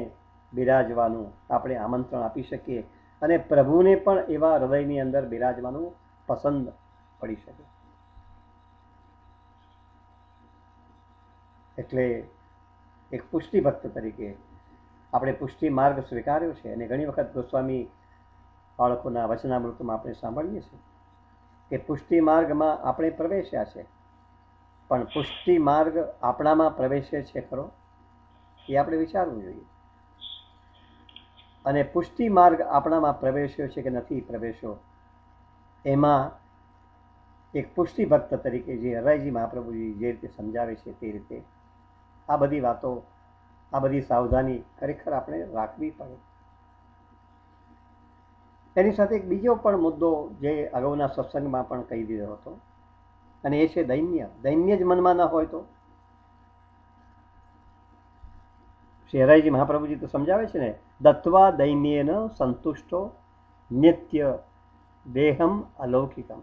બિરાજવાનું આપણે આમંત્રણ આપી શકીએ અને પ્રભુને પણ એવા હૃદયની અંદર બિરાજવાનું પસંદ પડી શકે. એટલે એક પુષ્ટિ ભક્ત તરીકે આપણે પુષ્ટિ માર્ગ સ્વીકાર્યો છે અને ઘણી વખત ગોસ્વામી બાળકોના વચનામૃતમાં આપણે સાંભળીએ છીએ કે પુષ્ટિ માર્ગમાં આપણે પ્રવેશ્યા છે, પણ પુષ્ટિ માર્ગ આપણામાં પ્રવેશે છે ખરો એ આપણે વિચારવું જોઈએ. અને પુષ્ટિ માર્ગ આપણામાં પ્રવેશ્યો છે કે નથી પ્રવેશ્યો, એમાં એક પુષ્ટિ ભક્ત તરીકે જે હરાયજી મહાપ્રભુજી જે રીતે સમજાવે છે તે રીતે આ બધી વાતો, આ બધી સાવધાની ખરેખર આપણે રાખવી પડે. એની સાથે એક બીજો પણ મુદ્દો જે અગાઉના સત્સંગમાં પણ કહી દીધો હતો, અને એ છે દૈન્ય. દૈન્ય જ મનમાં ન હોય તો શ્રી હરાયજી મહાપ્રભુજી તો સમજાવે છે ને, દત્વા દૈન્યેન સંતુષ્ટો નિત્ય દેહમ અલૌકિકમ.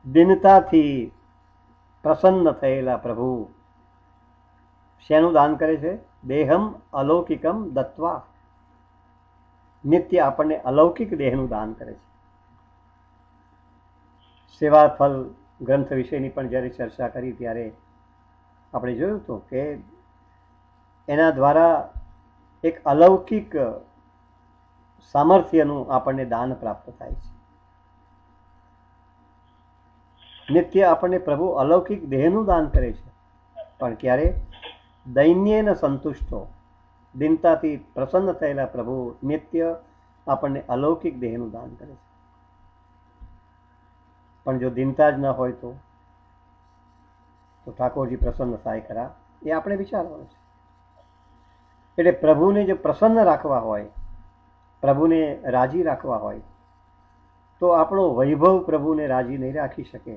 દિનતાથી પ્રસન્ન થયેલા પ્રભુ શેનું દાન કરે છે? દેહમ અલૌકિકમ દત્વા. નિત્ય આપણને અલૌકિક દેહનું દાન કરે છે. સેવા ફલ ગ્રંથ વિશેની પણ જ્યારે ચર્ચા કરી ત્યારે આપણે જોયું હતું કે એના દ્વારા એક અલૌકિક સામર્થ્યનું આપણને દાન પ્રાપ્ત થાય છે. નિત્ય આપણને પ્રભુ અલૌકિક દેહનું દાન કરે છે, પણ ક્યારે? દૈન્યેન સંતુષ્ટો. દિનતાથી પ્રસન્ન થયેલા પ્રભુ નિત્ય આપણને અલૌકિક દેહનું દાન કરે છે. પણ જો દિનતા જ ન હોય તો ઠાકોરજી પ્રસન્ન થાય ખરા? એ આપણે વિચારવાનું છે. એટલે પ્રભુને જો પ્રસન્ન રાખવા હોય, પ્રભુને રાજી રાખવા હોય, તો આપણો વૈભવ પ્રભુને રાજી નહીં રાખી શકે,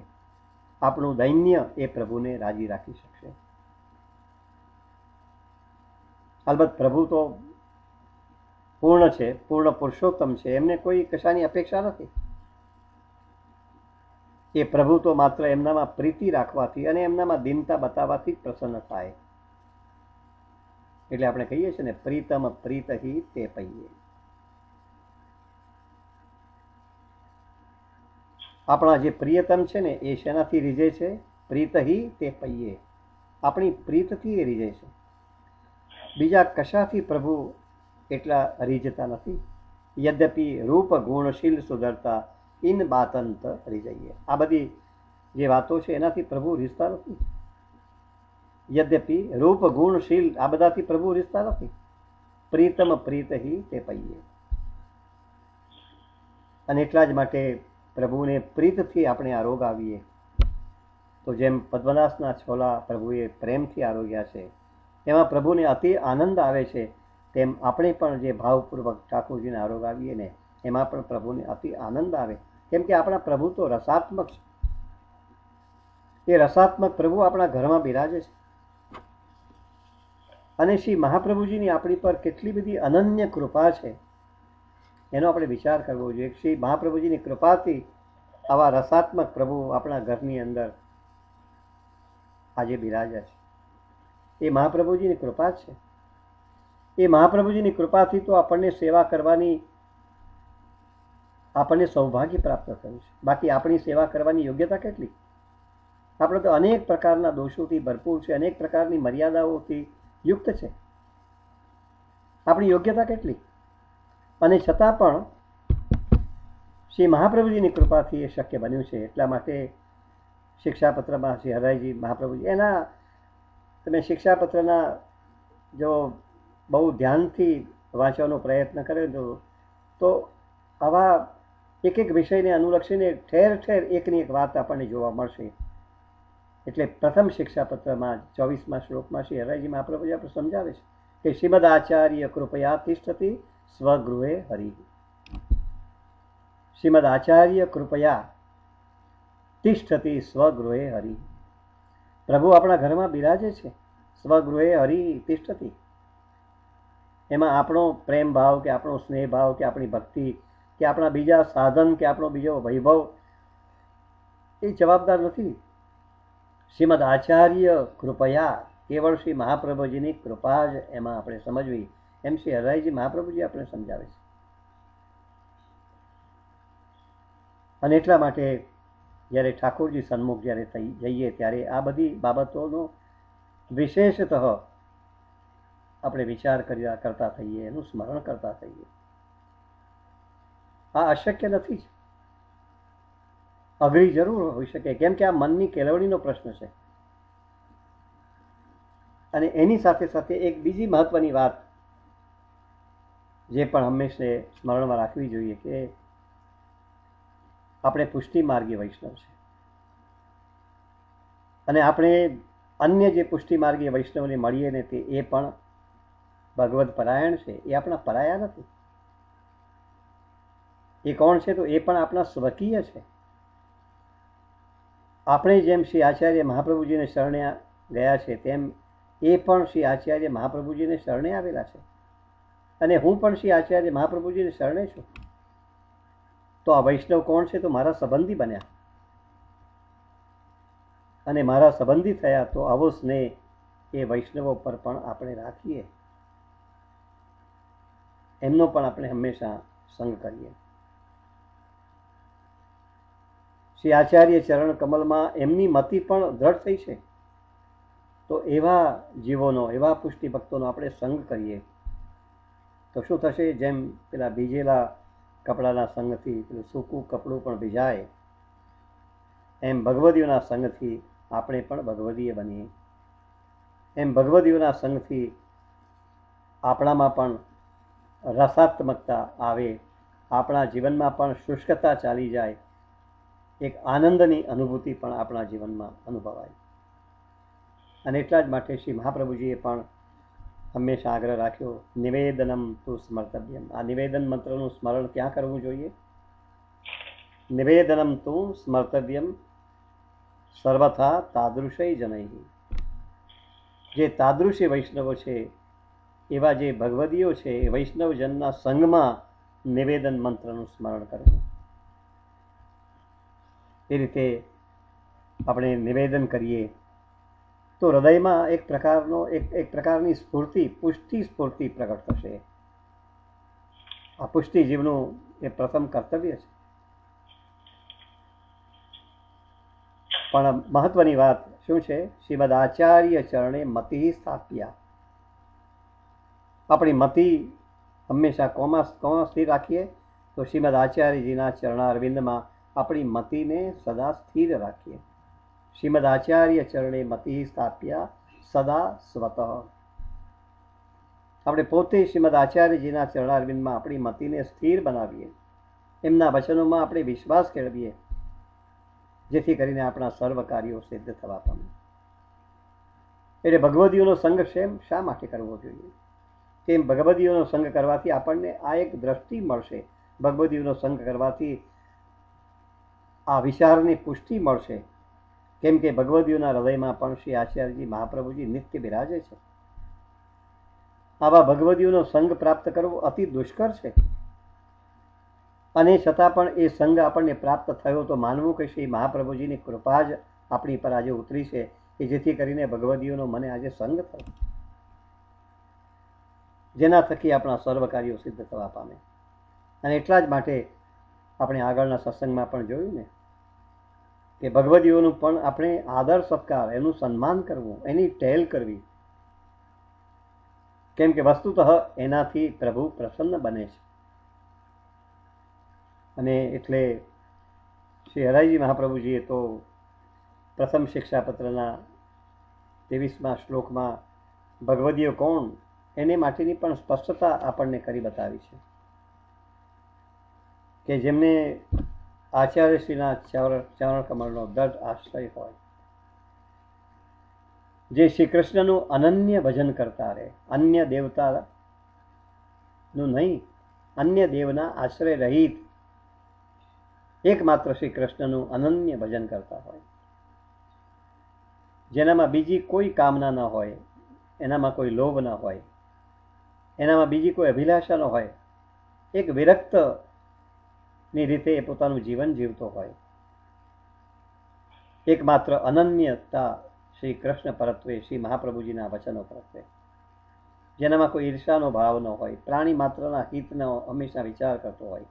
આપણું દૈન્ય એ પ્રભુને રાજી રાખી શકશે. અલબત્ત પ્રભુ તો પૂર્ણ છે, પૂર્ણ પુરુષોત્તમ છે, એમને કોઈ કશાની અપેક્ષા નથી. એ પ્રભુ તો માત્ર એમનામાં પ્રીતિ રાખવાથી અને એમનામાં દીનતા બતાવવાથી જ પ્રસન્ન થાય. એટલે આપણે કહીએ છીએ ને, પ્રીતમ પ્રીતહી તે પૈયે. આપણા જે પ્રિયતમ છે ને એ શેનાથી રીઝે છે? પ્રીતહી તે પૈયે. આપણી પ્રીતથી એ રીઝે છે. બીજા કશાથી પ્રભુ એટલા રીઝતા નથી. યદ્યપિ રૂપ ગુણશીલ સુધરતા ઇન બાતંત રીઝઈએ. આ બધી જે વાતો છે એનાથી પ્રભુ રીઝતા નથી. યદ્યપિ રૂપ ગુણશીલ આ બધાથી પ્રભુ રીઝતા નથી. પ્રીતમ પ્રીતહી તે પૈયે. અને એટલા જ માટે પ્રભુને પ્રીતથી આપણે આરોગાવીએ તો જેમ પદ્મનાસના છોલા પ્રભુએ પ્રેમથી આરોગ્યા છે, એમાં પ્રભુને અતિ આનંદ આવે છે, તેમ આપણે પણ જે ભાવપૂર્વક ઠાકોરજીને આરોગાવીએ ને એમાં પણ પ્રભુને અતિ આનંદ આવે. કેમ કે આપણા પ્રભુ તો રસાત્મક છે. એ રસાત્મક પ્રભુ આપણા ઘરમાં બિરાજે છે. અને શ્રી મહાપ્રભુજીની આપણી પર કેટલી બધી અનન્ય કૃપા છે એનો આપણે વિચાર કરવો જોઈએ. શ્રી મહાપ્રભુજીની કૃપાથી આવા રસાત્મક પ્રભુ આપણા ઘરની અંદર આજે બિરાજ્યા છે. એ મહાપ્રભુજીની કૃપા છે. એ મહાપ્રભુજીની કૃપાથી તો આપણને સેવા કરવાની આપણને સૌભાગ્ય પ્રાપ્ત થયું છે. બાકી આપણી સેવા કરવાની યોગ્યતા કેટલી? આપણે તો અનેક પ્રકારના દોષોથી ભરપૂર છે, અનેક પ્રકારની મર્યાદાઓથી યુક્ત છે. આપણી યોગ્યતા કેટલી? અને છતાં પણ શ્રી મહાપ્રભુજીની કૃપાથી એ શક્ય બન્યું છે. એટલા માટે શિક્ષાપત્રમાં શ્રી હરાયજી મહાપ્રભુજી એના તમે શિક્ષાપત્રના જો બહુ ધ્યાનથી વાંચવાનો પ્રયત્ન કર્યો તો આવા એક એક વિષયને અનુલક્ષીને ઠેર ઠેર એકની એક વાત આપણને જોવા મળશે. એટલે પ્રથમ શિક્ષાપત્રમાં 24મા શ્લોકમાં શ્રી હરાયજી મહાપ્રભુજી આપણે સમજાવે છે કે શ્રીમદ આચાર્ય કૃપયા તિષ્ઠતિ સ્વગૃહે હરિ. શ્રીમદ આચાર્ય કૃપયા તિષ્ઠતિ સ્વગૃહે હરિ. પ્રભુ આપણા ઘરમાં બિરાજે છે. સ્વગૃહે હરિ તિષ્ઠતિ. એમાં આપણો પ્રેમ ભાવ કે આપણો સ્નેહ ભાવ કે આપણી ભક્તિ કે આપણા બીજા સાધન કે આપણો બીજો વૈભવ એ જવાબદાર નથી. શ્રીમદ આચાર્ય કૃપયા, કેવળ શ્રી મહાપ્રભુજીની કૃપા જ એમાં આપણે સમજવી, એમ શ્રી હરાઈજી મહાપ્રભુજી આપણે સમજાવે છે. અને એટલા માટે જ્યારે ઠાકોરજી સન્મુખ જ્યારે થઈ જઈએ ત્યારે આ બધી બાબતોનો વિશેષતઃ આપણે વિચાર કરતા થઈએ, એનું સ્મરણ કરતા થઈએ. આ અશક્ય નથી જ, અઘરી જરૂર હોઈ શકે, કેમ કે આ મનની કેળવણીનો પ્રશ્ન છે. અને એની સાથે સાથે એક બીજી મહત્વની વાત જે પણ હંમેશા સ્મરણમાં રાખવી જોઈએ કે આપણે પુષ્ટિ માર્ગી વૈષ્ણવ છે, અને આપણે અન્ય જે પુષ્ટિ માર્ગી વૈષ્ણવને મળીએ ને તે એ પણ ભગવદ પરાયણ છે, એ આપણા પરાયા નથી. એ કોણ છે? તો એ પણ આપણા સ્વકીય છે. આપણે જેમ શ્રી આચાર્ય મહાપ્રભુજીને શરણે ગયા છે તેમ એ પણ શ્રી આચાર્ય મહાપ્રભુજીને શરણે આવેલા છે, અને હું પણ શ્રી આચાર્ય મહાપ્રભુજીને શરણે છું. તો આ વૈષ્ણવ કોણ છે? તો મારા સંબંધી બન્યા, અને મારા સંબંધી થયા. તો આવો સ્નેહ એ વૈષ્ણવો પર પણ આપણે રાખીએ, એમનો પણ આપણે હંમેશા સંગ કરીએ. શ્રી આચાર્ય ચરણ કમલમાં એમની મતિ પણ દ્રઢ થઈ છે. તો એવા જીવોનો, એવા પુષ્ટિ ભક્તોનો આપણે સંગ કરીએ તો શું થશે? જેમ પેલા ભીજેલા કપડાના સંગથી પેલું સૂકું કપડું પણ ભીજાય, એમ ભગવદીઓના સંગથી આપણે પણ ભગવદીય બનીએ. એમ ભગવદીઓના સંગથી આપણામાં પણ રસાત્મકતા આવે, આપણા જીવનમાં પણ શુષ્કતા ચાલી જાય, એક આનંદની અનુભૂતિ પણ આપણા જીવનમાં અનુભવાય. અને એટલા જ માટે શ્રી મહાપ્રભુજીએ પણ હંમેશા આગ્રહ રાખ્યો, નિવેદનમ તુ સ્મર્તવ્યમ. આ નિવેદન મંત્રનું સ્મરણ ક્યાં કરવું જોઈએ? નિવેદનમ તુ સ્મર્તવ્યમ સર્વથા તાદૃશય જનૈ. જે તાદૃશી વૈષ્ણવો છે, એવા જે ભગવદીઓ છે, એ વૈષ્ણવજનના સંગમાં નિવેદન મંત્રનું સ્મરણ કરવું. એ રીતે આપણે નિવેદન કરીએ તો હૃદયમાં એક પ્રકારની સ્ફૂર્તિ, પુષ્ટિ સ્ફૂર્તિ પ્રગટ થશે. આ પુષ્ટિ જીવનું એ પ્રથમ કર્તવ્ય છે. પણ મહત્વની વાત શું છે? શ્રીમદ આચાર્ય ચરણે મતિ સ્થાપ્યા. આપણી મતિ હંમેશા કોમાં સ્થિર રાખીએ? તો શ્રીમદ આચાર્યજીના ચરણારવિંદમાં આપણી મતિને સદા સ્થિર રાખીએ. શ્રીમદ આચાર્ય ચરણે મતિ સ્થાપ્યા સદા સ્વતઃ. આપણે પોતે શ્રીમદ આચાર્યજીના ચરણારવિંદમાં આપણી મતિને સ્થિર બનાવીએ, એમના વચનોમાં આપણે વિશ્વાસ કેળવીએ, જેથી કરીને આપણા સર્વ કાર્યો સિદ્ધ થવા પામે. એટલે ભગવદીઓનો સંગ શા માટે કરવો જોઈએ? તેમ ભગવદીઓનો સંગ કરવાથી આપણને આ એક દ્રષ્ટિ મળશે. ભગવદીઓનો સંગ કરવાથી આ વિચારની પુષ્ટિ મળશે, કેમ કે ભગવદીઓના હૃદયમાં પણ શ્રી આચાર્યજી મહાપ્રભુજી નિત્ય બિરાજે છે. આવા ભગવદીઓનો સંગ પ્રાપ્ત કરવો અતિ દુષ્કર છે, અને છતાં પણ એ સંગ આપણને પ્રાપ્ત થયો તો માનવું કે શ્રી મહાપ્રભુજીની કૃપા જ આપણી પર આજે ઉતરી છે, કે જેથી કરીને ભગવદીઓનો મને આજે સંગ થયો, જેના થકી આપણા સર્વ કાર્યો સિદ્ધ થવા પામે. અને એટલા જ માટે આપણે આગળના સત્સંગમાં પણ જોયું ને કે ભગવદીઓનું પણ આપણે આદર સત્કાર, એનું સન્માન કરવું, એની ટહેલ કરવી, કેમ કે વસ્તુતઃ એનાથી પ્રભુ પ્રસન્ન બને છે. અને એટલે શ્રી હરાઈજી મહાપ્રભુજીએ તો પ્રથમ શિક્ષાપત્રના 23મા શ્લોકમાં ભગવદીઓ કોણ એને માટેની પણ સ્પષ્ટતા આપણને કરી બતાવી છે, કે જેમને આચાર્યશ્રીના ચરણ કમળનો દ્રઢ આશ્રય હોય, જે શ્રી કૃષ્ણનું અનન્ય ભજન કરતા રહે, અન્ય દેવતાનું નહીં, અન્ય દેવના આશ્રય રહિત એકમાત્ર શ્રી કૃષ્ણનું અનન્ય ભજન કરતા હોય, જેનામાં બીજી કોઈ કામના ન હોય, એનામાં કોઈ લોભ ન હોય, એનામાં બીજી કોઈ અભિલાષા ન હોય, એક વિરક્તની રીતે એ પોતાનું જીવન જીવતો હોય, એકમાત્ર અનન્યતા શ્રી કૃષ્ણ પરત્વે, શ્રી મહાપ્રભુજીના વચનો પરત્વે, જેનામાં કોઈ ઈર્ષાનો ભાવ ન હોય, પ્રાણી માત્રના હિતનો હંમેશા વિચાર કરતો હોય,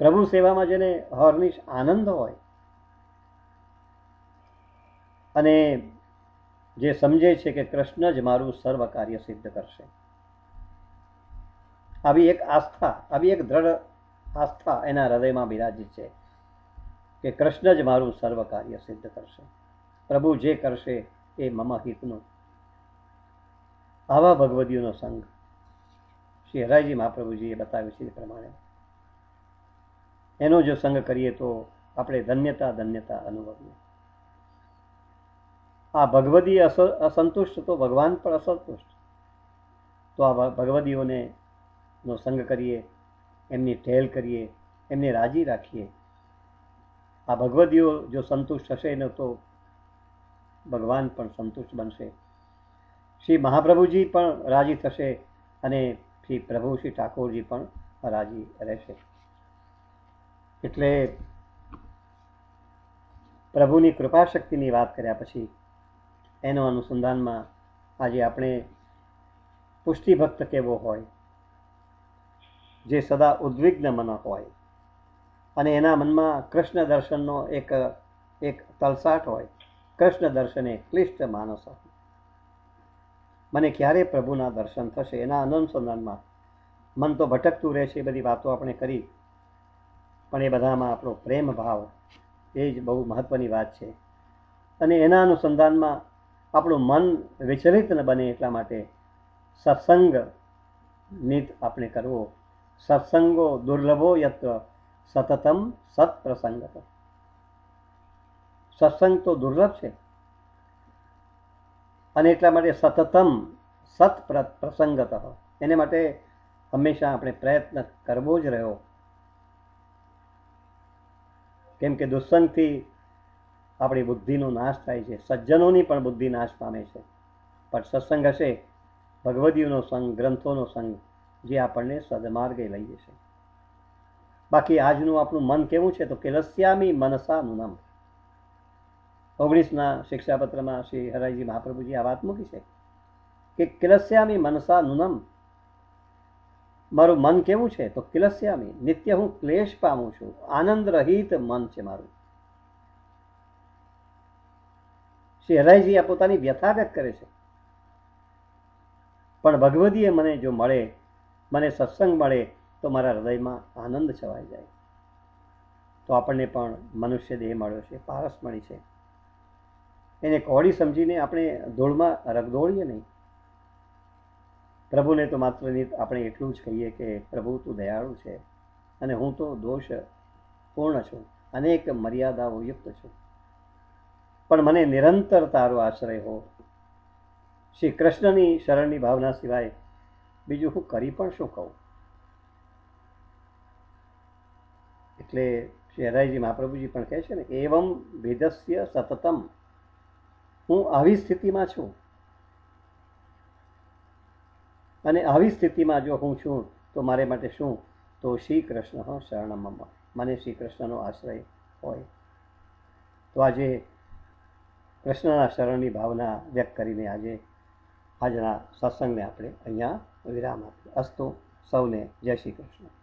પ્રભુ સેવામાં જેને હર્નિશ આનંદ હોય, અને જે સમજે છે કે કૃષ્ણ જ મારું સર્વ કાર્ય સિદ્ધ કરશે, આવી એક આસ્થા, આવી એક દ્રઢ આસ્થા એના હૃદયમાં બિરાજી છે કે કૃષ્ણ જ મારું સર્વ કાર્ય સિદ્ધ કરશે, પ્રભુ જે કરશે એ મમ હિતનું. આવા ભગવદીઓનો સંગ શ્રી હરાયજી મહાપ્રભુજીએ બતાવ્યું છે એ પ્રમાણે એનો જો સંગ કરીએ તો આપણે ધન્યતા ધન્યતા અનુભવીએ. આ ભગવદી અસંતુષ્ટ તો ભગવાન પણ અસંતુષ્ટ. તો આ ભગવદીઓને નો સંગ કરીએ, એમની ટેલ કરીએ, એમને રાજી રાખીએ. આ ભગવદીઓ જો સંતુષ્ટ હશે ને તો ભગવાન પણ સંતુષ્ટ બનશે, શ્રી મહાપ્રભુજી પણ રાજી થશે અને શ્રી પ્રભુ શ્રી ઠાકોરજી પણ રાજી રહેશે. એટલે પ્રભુની કૃપા શક્તિની વાત કર્યા પછી એનો અનુસંધાનમાં આજે આપણે પુષ્ટિ ભક્ત કેવો હોય, જે સદા ઉદ્વિગ્ન મન હોય અને એના મનમાં કૃષ્ણ દર્શનનો એક તલસાટ હોય, કૃષ્ણ દર્શને ક્લિષ્ટ માનસ હોય, મને ક્યારે પ્રભુના દર્શન થશે, એના અનુસંધાનમાં મન તો ભટકતું રહે છે. એ બધી વાતો આપણે કરી, પણ એ બધામાં આપણો પ્રેમ ભાવ એ જ બહુ મહત્વની વાત છે. અને એના અનુસંધાનમાં આપણું મન વિચલિત ન બને એટલા માટે સત્સંગ નિત આપણે કરવો. સત્સંગો દુર્લભો યત્ર સતતમ સત્પ્રસંગત. સત્સંગ તો દુર્લભ છે અને એટલા માટે સતતમ સત પ્રસંગત, એને માટે હંમેશા આપણે પ્રયત્ન કરવો જ રહ્યો. કેમ કે દુસ્સંગથી આપણી બુદ્ધિનો નાશ થાય છે, સજ્જનોની પણ બુદ્ધિ નાશ પામે છે. પણ સત્સંગ હશે, ભગવદીઓનો સંગ, ગ્રંથોનો સંગ, જે આપણને સદમાર્ગે લઈ જશે. બાકી આજનું આપણું મન કેવું છે તો કિલસ્યામી મનસા નુનમ. 19ના શિક્ષાપત્રમાં શ્રી હરાયજી મહાપ્રભુજી આ વાત મૂકી છે કે કિલસ્યામી મનસા નુનમ. મારું મન કેવું છે તો કિલસ્યામી, નિત્ય હું ક્લેશ પામું છું, આનંદ રહિત મન છે મારું. શ્રી હરાયજી આ પોતાની વ્યથા વ્યક્ત કરે છે. પણ ભગવદીએ મને જો મળે, મને સત્સંગ મળે તો મારા હૃદયમાં આનંદ છવાઈ જાય. તો આપણને પણ મનુષ્ય દેહ મળ્યો છે, પારસ મળી છે, એને કોળી સમજીને આપણે ધૂળમાં રગદોળીએ નહીં. પ્રભુને તો માત્ર આપણે એટલું જ કહીએ કે પ્રભુ તું દયાળુ છે અને હું તો દોષ પૂર્ણ છું, અનેક મર્યાદાઓ યુક્ત છું, પણ મને નિરંતર તારો આશ્રય હો. શ્રી કૃષ્ણની શરણની ભાવના સિવાય બીજું હું કરી પણ શું કહું. એટલે શ્રી હરાયજી મહાપ્રભુજી પણ કહે છે ને, એવમ ભેદસ્ય સતતમ. હું આવી સ્થિતિમાં છું અને આવી સ્થિતિમાં જો હું છું તો મારે માટે શું, તો શ્રી કૃષ્ણ શરણમ, મને શ્રી કૃષ્ણનો આશ્રય હોય. તો આજે કૃષ્ણના શરણની ભાવના વ્યક્ત કરીને આજના સત્સંગને આપણે અહીંયા વિરામ આપીએ. અસ્તુ. સૌને જય શ્રી કૃષ્ણ.